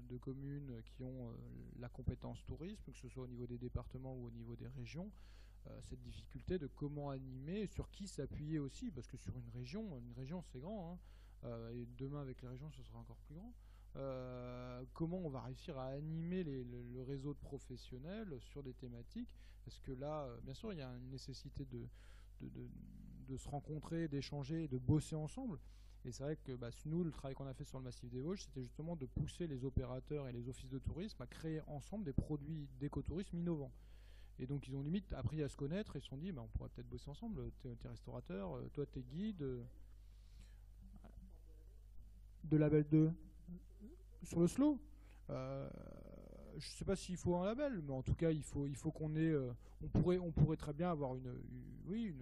de communes qui ont la compétence tourisme, que ce soit au niveau des départements ou au niveau des régions, cette difficulté de comment animer, sur qui s'appuyer aussi, parce que sur une région c'est grand, hein, et demain avec les régions ce sera encore plus grand. Comment on va réussir à animer le réseau de professionnels sur des thématiques? Parce que là, bien sûr, il y a une nécessité de, de- de se rencontrer, d'échanger, de bosser ensemble. Et c'est vrai que bah, nous, le travail qu'on a fait sur le massif des Vosges, c'était justement de pousser les opérateurs et les offices de tourisme à créer ensemble des produits d'écotourisme innovants. Et donc ils ont limite appris à se connaître et se sont dit, bah, on pourrait peut-être bosser ensemble. T'es restaurateur, toi t'es guide, de label 2 sur le slow. Euh, je ne sais pas s'il faut un label, mais en tout cas, il faut qu'on ait. On pourrait très bien avoir oui,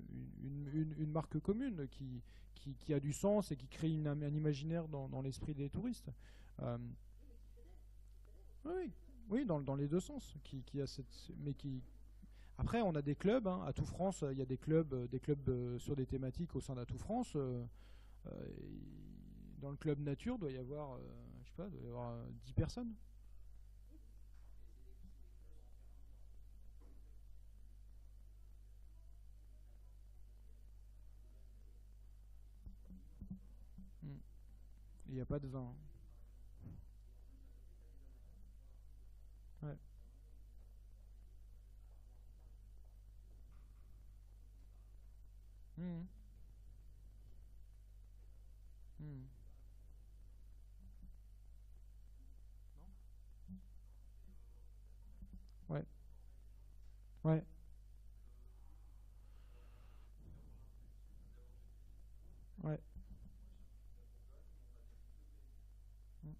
une marque commune qui a du sens et qui crée un imaginaire dans l'esprit des touristes. Euh, oui, oui, dans les deux sens. Qui a mais qui. Après, on a des clubs. Hein, à Tout France, il y a des clubs sur des thématiques au sein d'Atout France. Euh, dans le club nature, doit y avoir, je sais pas, doit y avoir 10 personnes. Mm. Il n'y a pas de vin. Ouais. Mhm. Mhm. Ouais. Ouais. Ouais. Mm.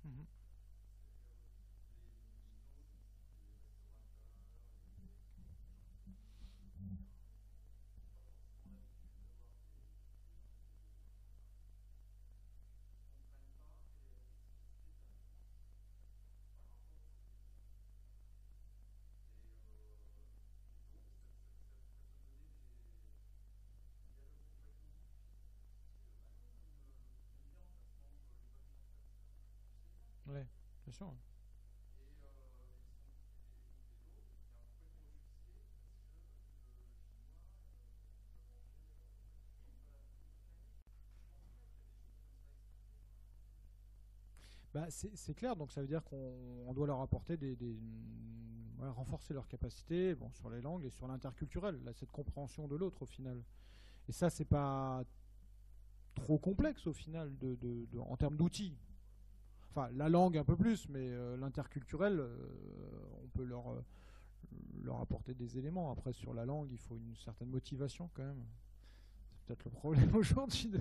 Mhm. Ouais. Bien sûr. Bah, c'est clair, donc ça veut dire qu'on doit leur apporter ouais, renforcer leurs capacités bon, sur les langues et sur l'interculturel, là, cette compréhension de l'autre au final. Et ça, c'est pas trop complexe au final en termes d'outils. Enfin, la langue un peu plus, mais l'interculturel, on peut leur apporter des éléments. Après, sur la langue, il faut une certaine motivation quand même. C'est peut-être le problème aujourd'hui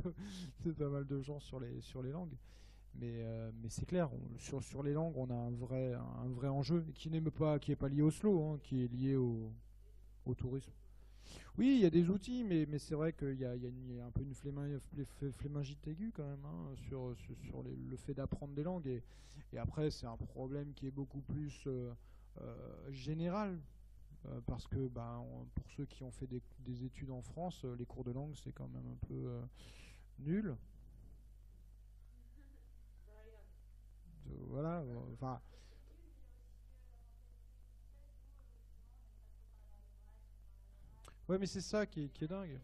de pas mal de gens sur sur les langues. Mais c'est clair, sur les langues, on a un vrai enjeu qui n'est pas, qui est pas lié au slow, hein, qui est lié au tourisme. Oui, il y a des outils, mais c'est vrai qu'il y a un peu une flémingite aiguë quand même, hein, sur le fait d'apprendre des langues. Et après, c'est un problème qui est beaucoup plus général. Parce que pour ceux qui ont fait des études en France, les cours de langue, c'est quand même un peu nul. Voilà, enfin. Ouais, mais c'est ça qui est dingue.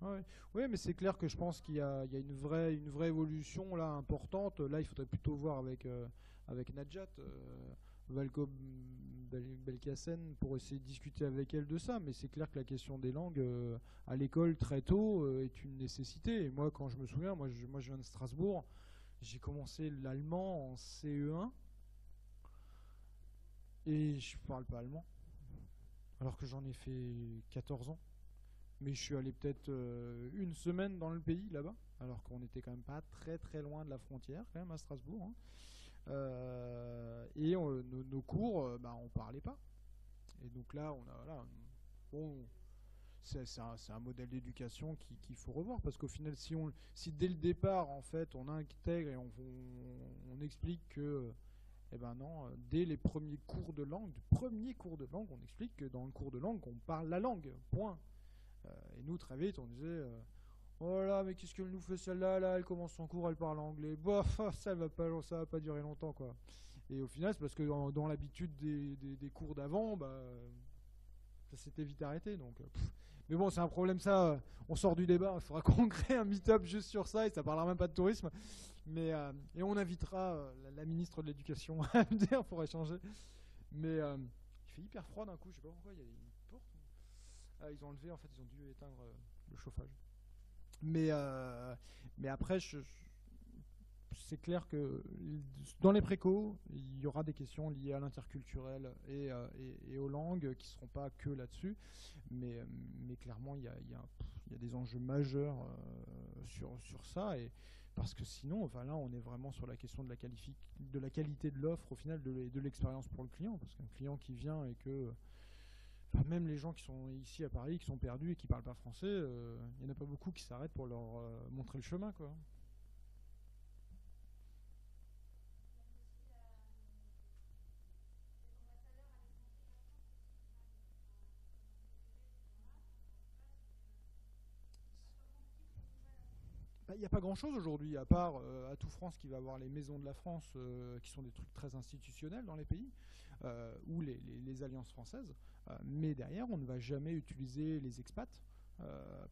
Ouais. Ouais, mais c'est clair que je pense qu'il y a une vraie évolution là importante. Là, il faudrait plutôt voir avec Najat Valco Belkacem pour essayer de discuter avec elle de ça. Mais c'est clair que la question des langues à l'école très tôt est une nécessité. Et moi, quand je me souviens, moi je viens de Strasbourg, j'ai commencé l'allemand en CE1 et je parle pas allemand, alors que j'en ai fait 14 ans. Mais je suis allé peut-être une semaine dans le pays là-bas, alors qu'on était quand même pas très très loin de la frontière, quand même à Strasbourg, hein. Et nos cours, on parlait pas. Et donc là, on a voilà, bon, c'est un modèle d'éducation qu'il faut revoir parce qu'au final, si dès le départ, en fait, on intègre et on explique que eh ben non, dès les premiers cours de langue, on explique que dans le cours de langue, on parle la langue, point. Et nous, très vite, on disait oh là, mais qu'est-ce qu'elle nous fait celle-là là, elle commence son cours, elle parle anglais. Bof, ça va pas durer longtemps, quoi. Et au final, c'est parce que dans l'habitude des cours d'avant, ça s'était vite arrêté. Donc, mais bon, c'est un problème, ça. On sort du débat. Il faudra qu'on crée un meet-up juste sur ça et ça parlera même pas de tourisme. Et on invitera la ministre de l'Éducation à venir pour échanger. Mais il fait hyper froid d'un coup, je sais pas pourquoi, il y a une porte. Ah, ils ont enlevé, en fait, ils ont dû éteindre le chauffage. Mais, euh, mais après, c'est clair que dans les précos, il y aura des questions liées à l'interculturel et aux langues qui ne seront pas que là-dessus. Mais clairement, il y a des enjeux majeurs sur ça. Et, parce que sinon, enfin là, on est vraiment sur la question de la qualité de l'offre, au final, de l'expérience pour le client. Parce qu'un client qui vient et que même les gens qui sont ici à Paris, qui sont perdus et qui parlent pas français, il n'y en a pas beaucoup qui s'arrêtent pour leur montrer le chemin, quoi. Il n'y a pas grand-chose aujourd'hui, à part Atout France qui va avoir les maisons de la France, qui sont des trucs très institutionnels dans les pays, ou les alliances françaises. Mais derrière, on ne va jamais utiliser les expats,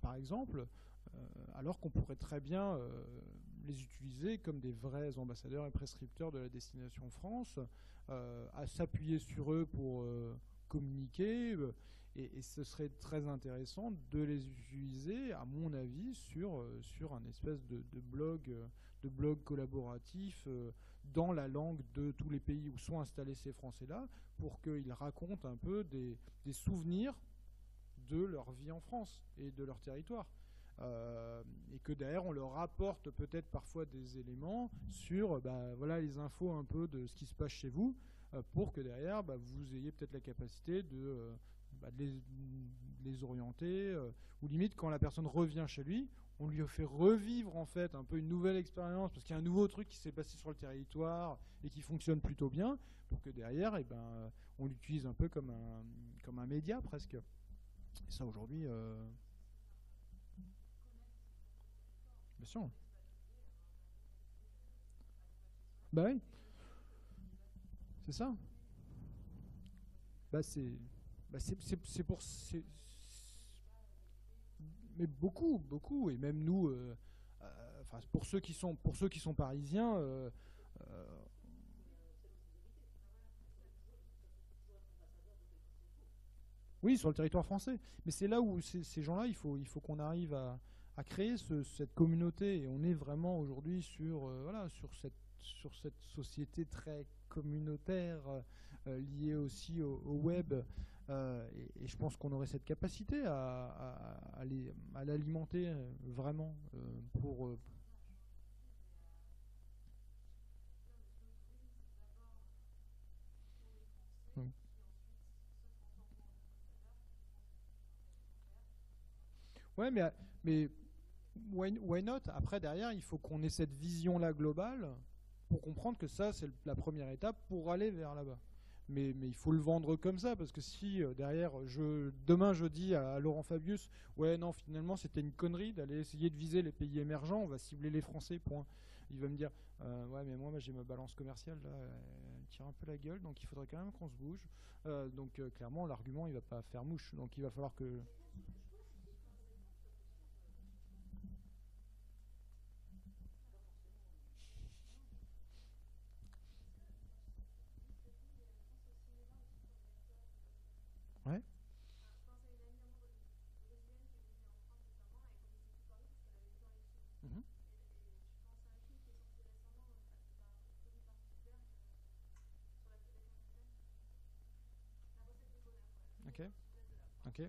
par exemple, alors qu'on pourrait très bien les utiliser comme des vrais ambassadeurs et prescripteurs de la destination France, à s'appuyer sur eux pour communiquer. Et ce serait très intéressant de les utiliser, à mon avis, sur un espèce de blog collaboratif dans la langue de tous les pays où sont installés ces Français-là, pour qu'ils racontent un peu des souvenirs de leur vie en France et de leur territoire. Et que derrière on leur apporte peut-être parfois des éléments sur voilà, les infos un peu de ce qui se passe chez vous, pour que derrière vous ayez peut-être la capacité de les orienter, ou limite quand la personne revient chez lui, on lui fait revivre en fait un peu une nouvelle expérience parce qu'il y a un nouveau truc qui s'est passé sur le territoire et qui fonctionne plutôt bien, pour que derrière on l'utilise un peu comme un média presque. Et ça aujourd'hui, bien sûr. Bah oui, c'est ça. Bah c'est, c'est pour, mais beaucoup, beaucoup, et même nous, enfin pour ceux qui sont parisiens, euh, oui, sur le territoire français. Mais c'est là où ces gens-là, il faut qu'on arrive à créer cette communauté. Et on est vraiment aujourd'hui voilà, sur cette société très communautaire, liée aussi au web. Et je pense qu'on aurait cette capacité à l'alimenter vraiment pour. Donc, ouais, mais why not? Après, derrière, il faut qu'on ait cette vision-là globale pour comprendre que ça, c'est la première étape pour aller vers là-bas. Mais il faut le vendre comme ça, parce que si derrière, demain je dis à Laurent Fabius, ouais, non, finalement, c'était une connerie d'aller essayer de viser les pays émergents, on va cibler les Français, point. Il va me dire, ouais, mais moi j'ai ma balance commerciale, là, elle tire un peu la gueule, donc il faudrait quand même qu'on se bouge. Donc clairement, l'argument, il va pas faire mouche, donc il va falloir que... Ouais. Mhm. Ok, ok,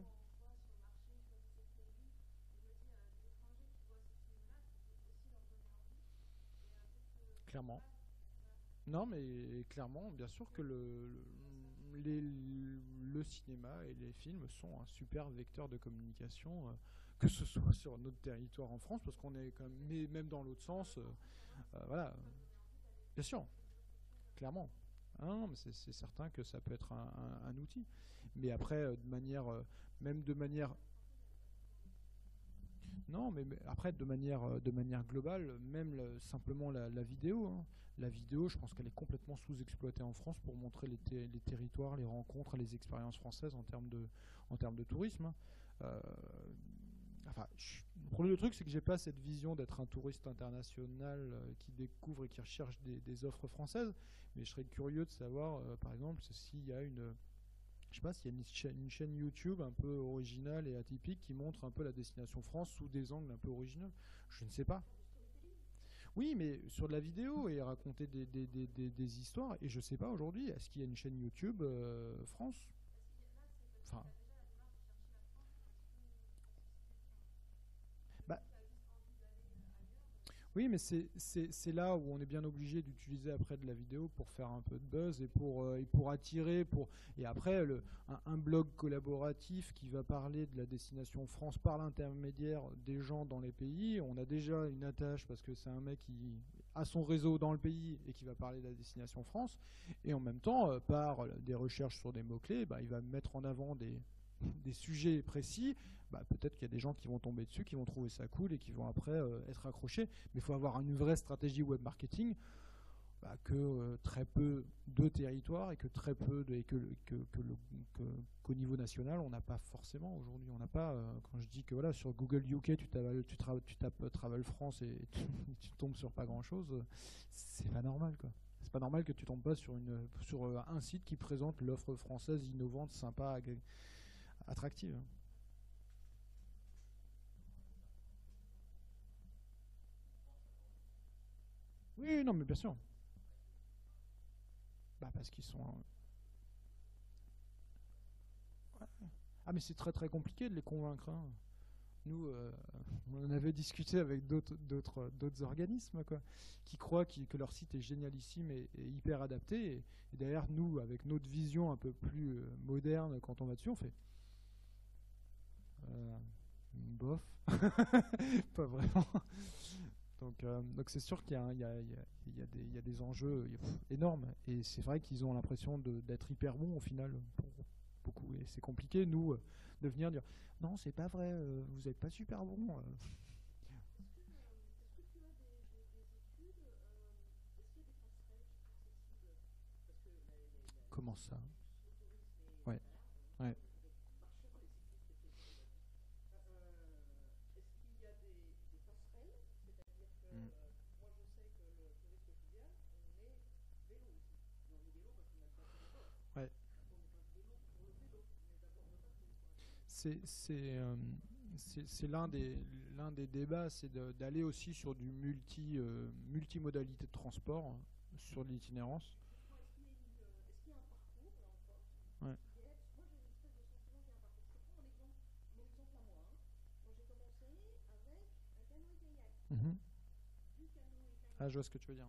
clairement. Non, mais clairement, bien sûr que le cinéma et les films sont un super vecteur de communication, que ce soit sur notre territoire en France, parce qu'on est quand même, mais même dans l'autre sens, voilà, bien sûr, clairement. Ah non, mais c'est certain que ça peut être un outil. Mais après, même de manière non, mais après, de manière globale, même simplement la vidéo, hein. La vidéo, je pense qu'elle est complètement sous-exploitée en France pour montrer les territoires, les rencontres, les expériences françaises en termes de tourisme, hein. Euh, enfin, le problème du truc, c'est que j'ai pas cette vision d'être un touriste international qui découvre et qui recherche des offres françaises, mais je serais curieux de savoir, par exemple, s'il y a je sais pas s'il y a une chaîne YouTube un peu originale et atypique qui montre un peu la destination France sous des angles un peu originaux. Je ne sais pas. Oui, mais sur de la vidéo et raconter des histoires. Et je ne sais pas aujourd'hui, est-ce qu'il y a une chaîne YouTube France? Enfin, bah, oui, mais c'est là où on est bien obligé d'utiliser après de la vidéo pour faire un peu de buzz et pour attirer. Et après, un blog collaboratif qui va parler de la destination France par l'intermédiaire des gens dans les pays, on a déjà une attache parce que c'est un mec qui a son réseau dans le pays et qui va parler de la destination France. Et en même temps, par des recherches sur des mots-clés, bah, il va mettre en avant des sujets précis, bah, peut-être qu'il y a des gens qui vont tomber dessus, qui vont trouver ça cool et qui vont après être accrochés. Mais il faut avoir une vraie stratégie web marketing, bah, que très peu de territoires et que très peu de, et qu'au niveau national on n'a pas forcément aujourd'hui. On n'a pas, quand je dis que voilà sur Google UK tu tapes Travel France et tu tombes sur pas grand chose, c'est pas normal quoi. C'est pas normal que tu tombes pas sur un site qui présente l'offre française innovante, sympa, attractive. Oui, non, mais bien sûr. Bah, parce qu'ils sont. Ah, mais c'est très très compliqué de les convaincre, hein. Nous, on en avait discuté avec d'autres organismes quoi, qui croient que leur site est génialissime et hyper adapté. Et derrière, nous, avec notre vision un peu plus moderne, quand on va dessus, on fait euh, bof, pas vraiment. Donc c'est sûr qu'il y a, il y a- il y a- il y a des enjeux énormes. Et c'est vrai qu'ils ont l'impression d'être hyper bons au final, pour beaucoup. Et c'est compliqué, nous, de venir dire non, c'est pas vrai, vous n'êtes pas super bon. Comment ça? Ouais, ouais. Mm. Ouais. C'est c'est l'un des débats, c'est d'aller aussi sur du multimodalité de transport, hein, sur l'itinérance. Ouais. Mhm. Ah, je vois ce que tu veux dire.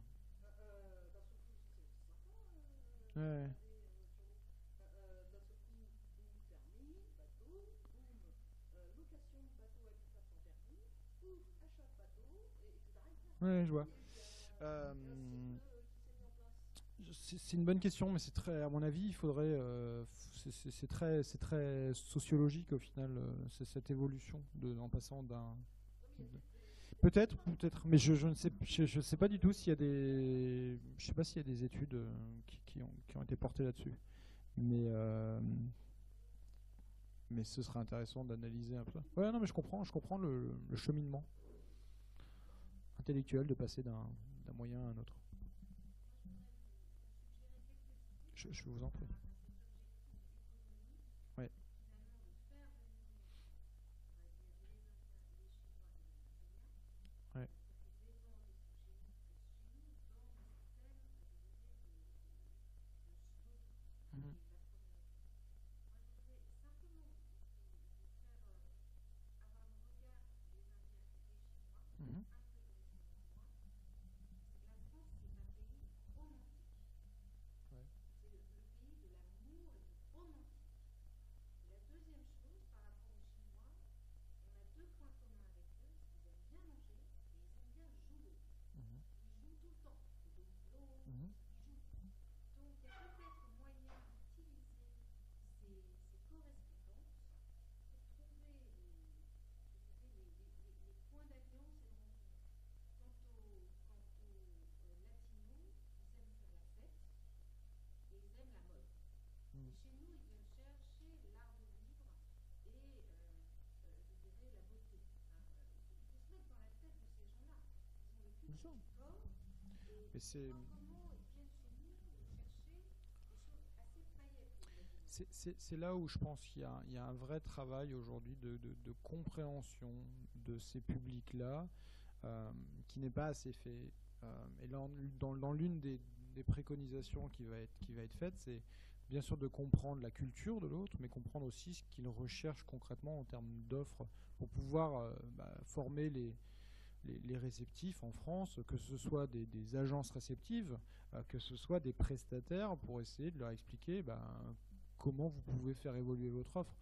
Ouais, ouais. Ouais, je vois. Euh, c'est une bonne question, mais c'est très, à mon avis, il faudrait, c'est très sociologique au final, c'est cette évolution en passant d'un. Peut-être, peut-être, mais je sais pas du tout s'il y a je sais pas s'il y a des études qui ont été portées là-dessus. Mais, mais ce serait intéressant d'analyser un peu. Ouais, non, mais je comprends le cheminement intellectuel de passer d'un moyen à un autre. Je vous en prie. Ouais. Ouais. Mhm. Mhm. Ouais. Mhm. Mhm. Mhm. Bien sûr. Mais c'est là où je pense il y a un vrai travail aujourd'hui de compréhension de ces publics-là qui n'est pas assez fait. Et là, dans l'une des préconisations qui va être faite, c'est bien sûr de comprendre la culture de l'autre, mais comprendre aussi ce qu'il recherche concrètement en termes d'offres pour pouvoir former les réceptifs en France, que ce soit des agences réceptives, que ce soit des prestataires, pour essayer de leur expliquer comment vous pouvez faire évoluer votre offre.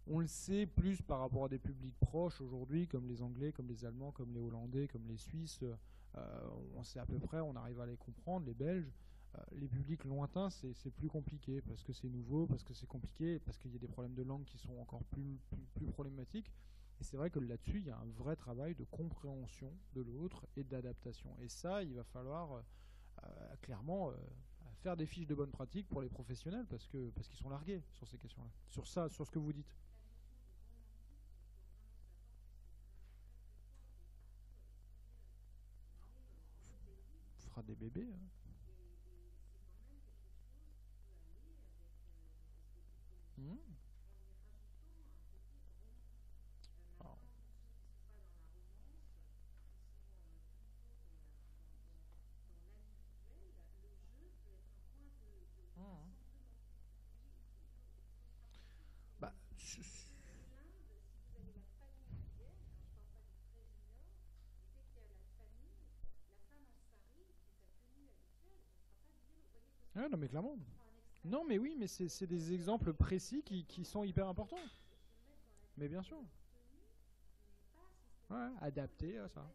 On le sait plus par rapport à des publics proches aujourd'hui, comme les Anglais, comme les Allemands, comme les Hollandais, comme les Suisses. On sait à peu près, on arrive à les comprendre, les Belges. Les publics lointains, c'est plus compliqué parce que c'est nouveau, parce que c'est compliqué, parce qu'il y a des problèmes de langue qui sont encore plus problématiques. Et c'est vrai que là-dessus, il y a un vrai travail de compréhension de l'autre et d'adaptation. Et ça, il va falloir clairement faire des fiches de bonne pratique pour les professionnels parce qu'ils sont largués sur ces questions-là. Sur ça, sur ce que vous dites. On fera des bébés. Hein. Mmh. Alors, mmh. Bah, ouais, non, mais clairement. Non, mais oui, mais c'est des exemples précis qui sont hyper importants. Mais bien sûr. Ouais, adapté à ça.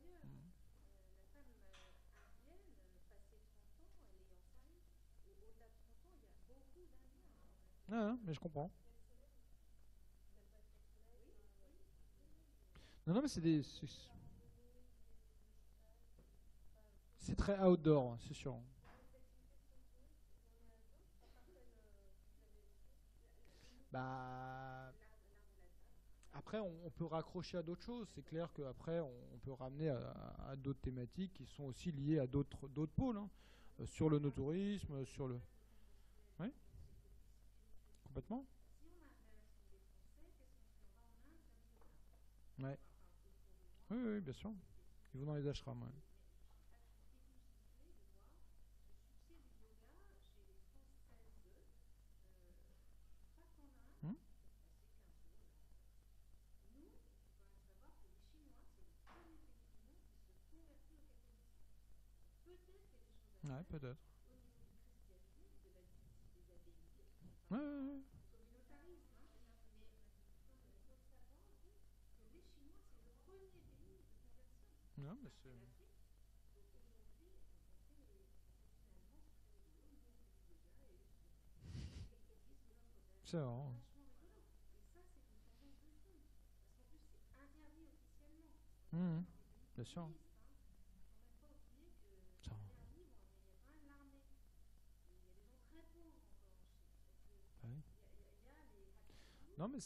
Mmh. Ouais, ouais, mais je comprends. Non, non, mais c'est très outdoor, c'est sûr. Bah, après, on peut raccrocher à d'autres choses. C'est clair qu'après, on peut ramener à d'autres thématiques qui sont aussi liées à d'autres pôles. Hein. Sur le no-tourisme, sur le. Oui, complètement. Ouais. Oui, oui, bien sûr. Ils vont dans les ashrams. Ouais. Hmm. Ouais, peut-être. Ouais, ouais, ouais. Non, mais c'est. fournisseurs, hein. Mhm. Bien sûr. Ça- bah oui. Non, mais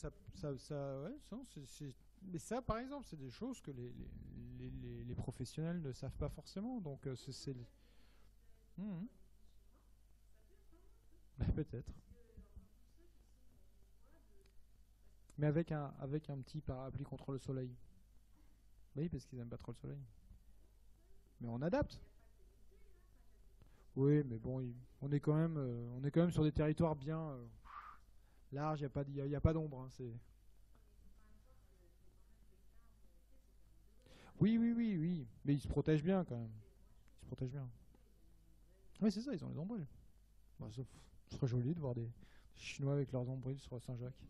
ouais, mais ça, par exemple, c'est des choses que les professionnels ne savent pas forcément. Donc, Mhm. Bah, peut-être. Mais avec un petit parapluie contre le soleil. Oui, parce qu'ils aiment pas trop le soleil. Mais on adapte. Oui, mais bon, on est quand même sur des territoires bien larges. Il n'y a pas, y a pas d'ombre, hein, Oui, oui, oui, oui. Mais ils se protègent bien quand même. Ils se protègent bien. Oui, c'est ça, ils ont les ombrelles. Bah, ce serait joli de voir des Chinois avec leurs ombrelles sur Saint-Jacques.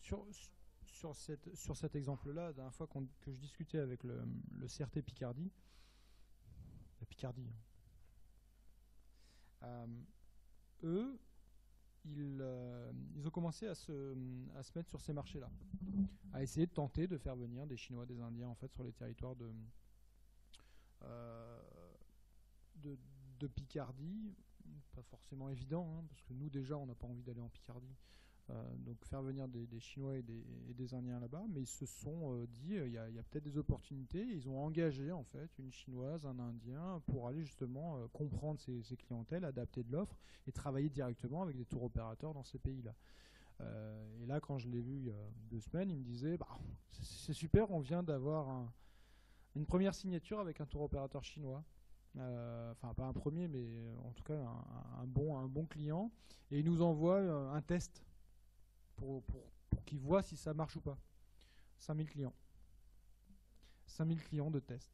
Sur, sur cet exemple-là, la dernière fois que je discutais avec le CRT Picardie, la Picardie, hein, eux, ils ont commencé à se mettre sur ces marchés-là, à essayer de tenter de faire venir des Chinois, des Indiens, en fait, sur les territoires euh, de, de Picardie. Pas forcément évident, hein, parce que nous, déjà, on n'a pas envie d'aller en Picardie. Donc faire venir des Chinois et des Indiens là-bas, mais ils se sont dit il y a peut-être des opportunités. Ils ont engagé en fait une Chinoise, un Indien pour aller justement comprendre ces clientèles, adapter de l'offre et travailler directement avec des tours opérateurs dans ces pays-là. Et là, quand je l'ai vu il y a 2 semaines, il me disait bah, c'est super, on vient d'avoir une première signature avec un tour opérateur chinois. Enfin, pas un premier, mais en tout cas un bon client. Et il nous envoie un test pour qu'ils voient si ça marche ou pas. 5000 clients. 5000 clients de test.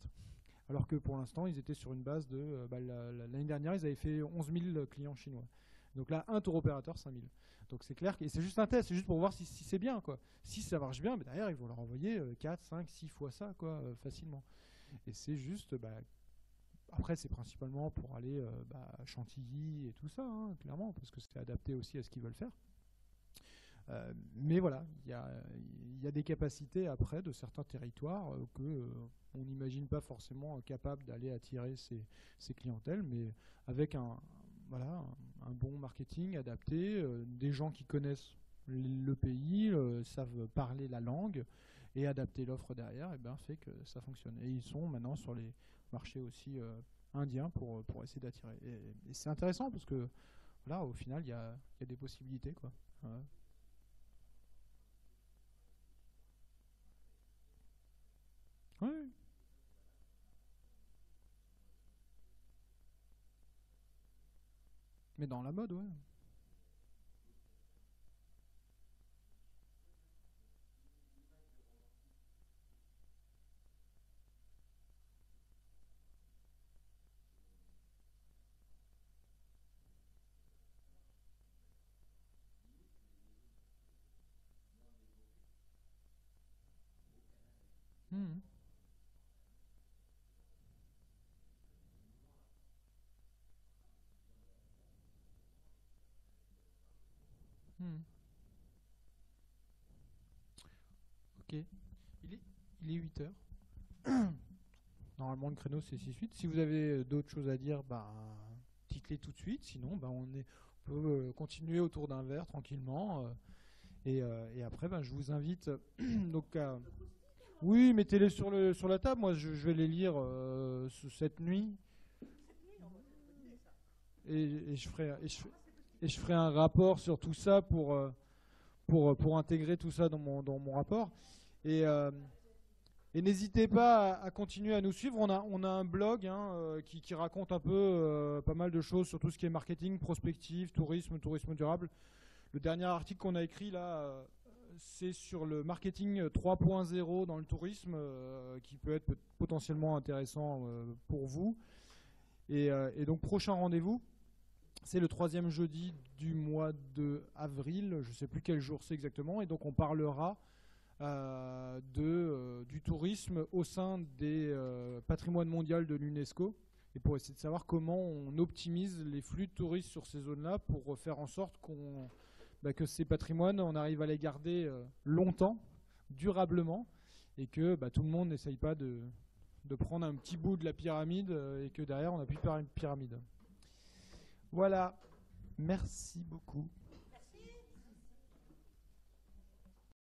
Alors que pour l'instant, ils étaient sur une base de. L'année dernière, ils avaient fait 11 000 clients chinois. Donc là, un tour opérateur, 5000. Donc c'est clair que c'est juste un test, c'est juste pour voir si c'est bien, quoi. Si ça marche bien, derrière, ils vont leur envoyer 4, 5, 6 fois ça, quoi, facilement. Et c'est juste. Après, c'est principalement pour aller à Chantilly et tout ça, hein, clairement, parce que c'est adapté aussi à ce qu'ils veulent faire. Mais voilà, il y a des capacités après de certains territoires que on n'imagine pas forcément capables d'aller attirer ces clientèles, mais avec voilà, un bon marketing adapté, des gens qui connaissent le pays, savent parler la langue et adapter l'offre derrière, et ben fait que ça fonctionne. Et ils sont maintenant sur les marchés aussi indiens pour essayer d'attirer. Et c'est intéressant parce que là, au final, il y a des possibilités, quoi. Ouais. Ouais, mais dans la mode, ouais. Mhm. Mhm. Ok. Il est, il est 8 heures. Normalement, le créneau, c'est 6-8. Si vous avez d'autres choses à dire, bah, dites-les tout de suite. Sinon, bah, on peut continuer autour d'un verre tranquillement. Et après, bah, je vous invite donc à... Oui, mettez-les sur la table. Moi, je vais les lire cette nuit. Et je ferai un rapport sur tout ça pour intégrer tout ça dans mon rapport. Et, euh, et n'hésitez pas à continuer à nous suivre. On a un blog hein, qui raconte un peu pas mal de choses sur tout ce qui est marketing, prospective, tourisme durable. Le dernier article qu'on a écrit là, c'est sur le marketing 3.0 dans le tourisme, qui peut être potentiellement intéressant pour vous. Et donc prochain rendez-vous, c'est le 3e jeudi du mois de avril. Je ne sais plus quel jour c'est exactement. Et donc on parlera du tourisme au sein des patrimoines mondiaux de l'UNESCO, et pour essayer de savoir comment on optimise les flux de touristes sur ces zones-là pour faire en sorte que ces patrimoines, on arrive à les garder longtemps, durablement, et que tout le monde n'essaye pas de prendre un petit bout de la pyramide et que derrière on n'a plus de pyramide. Voilà, merci beaucoup.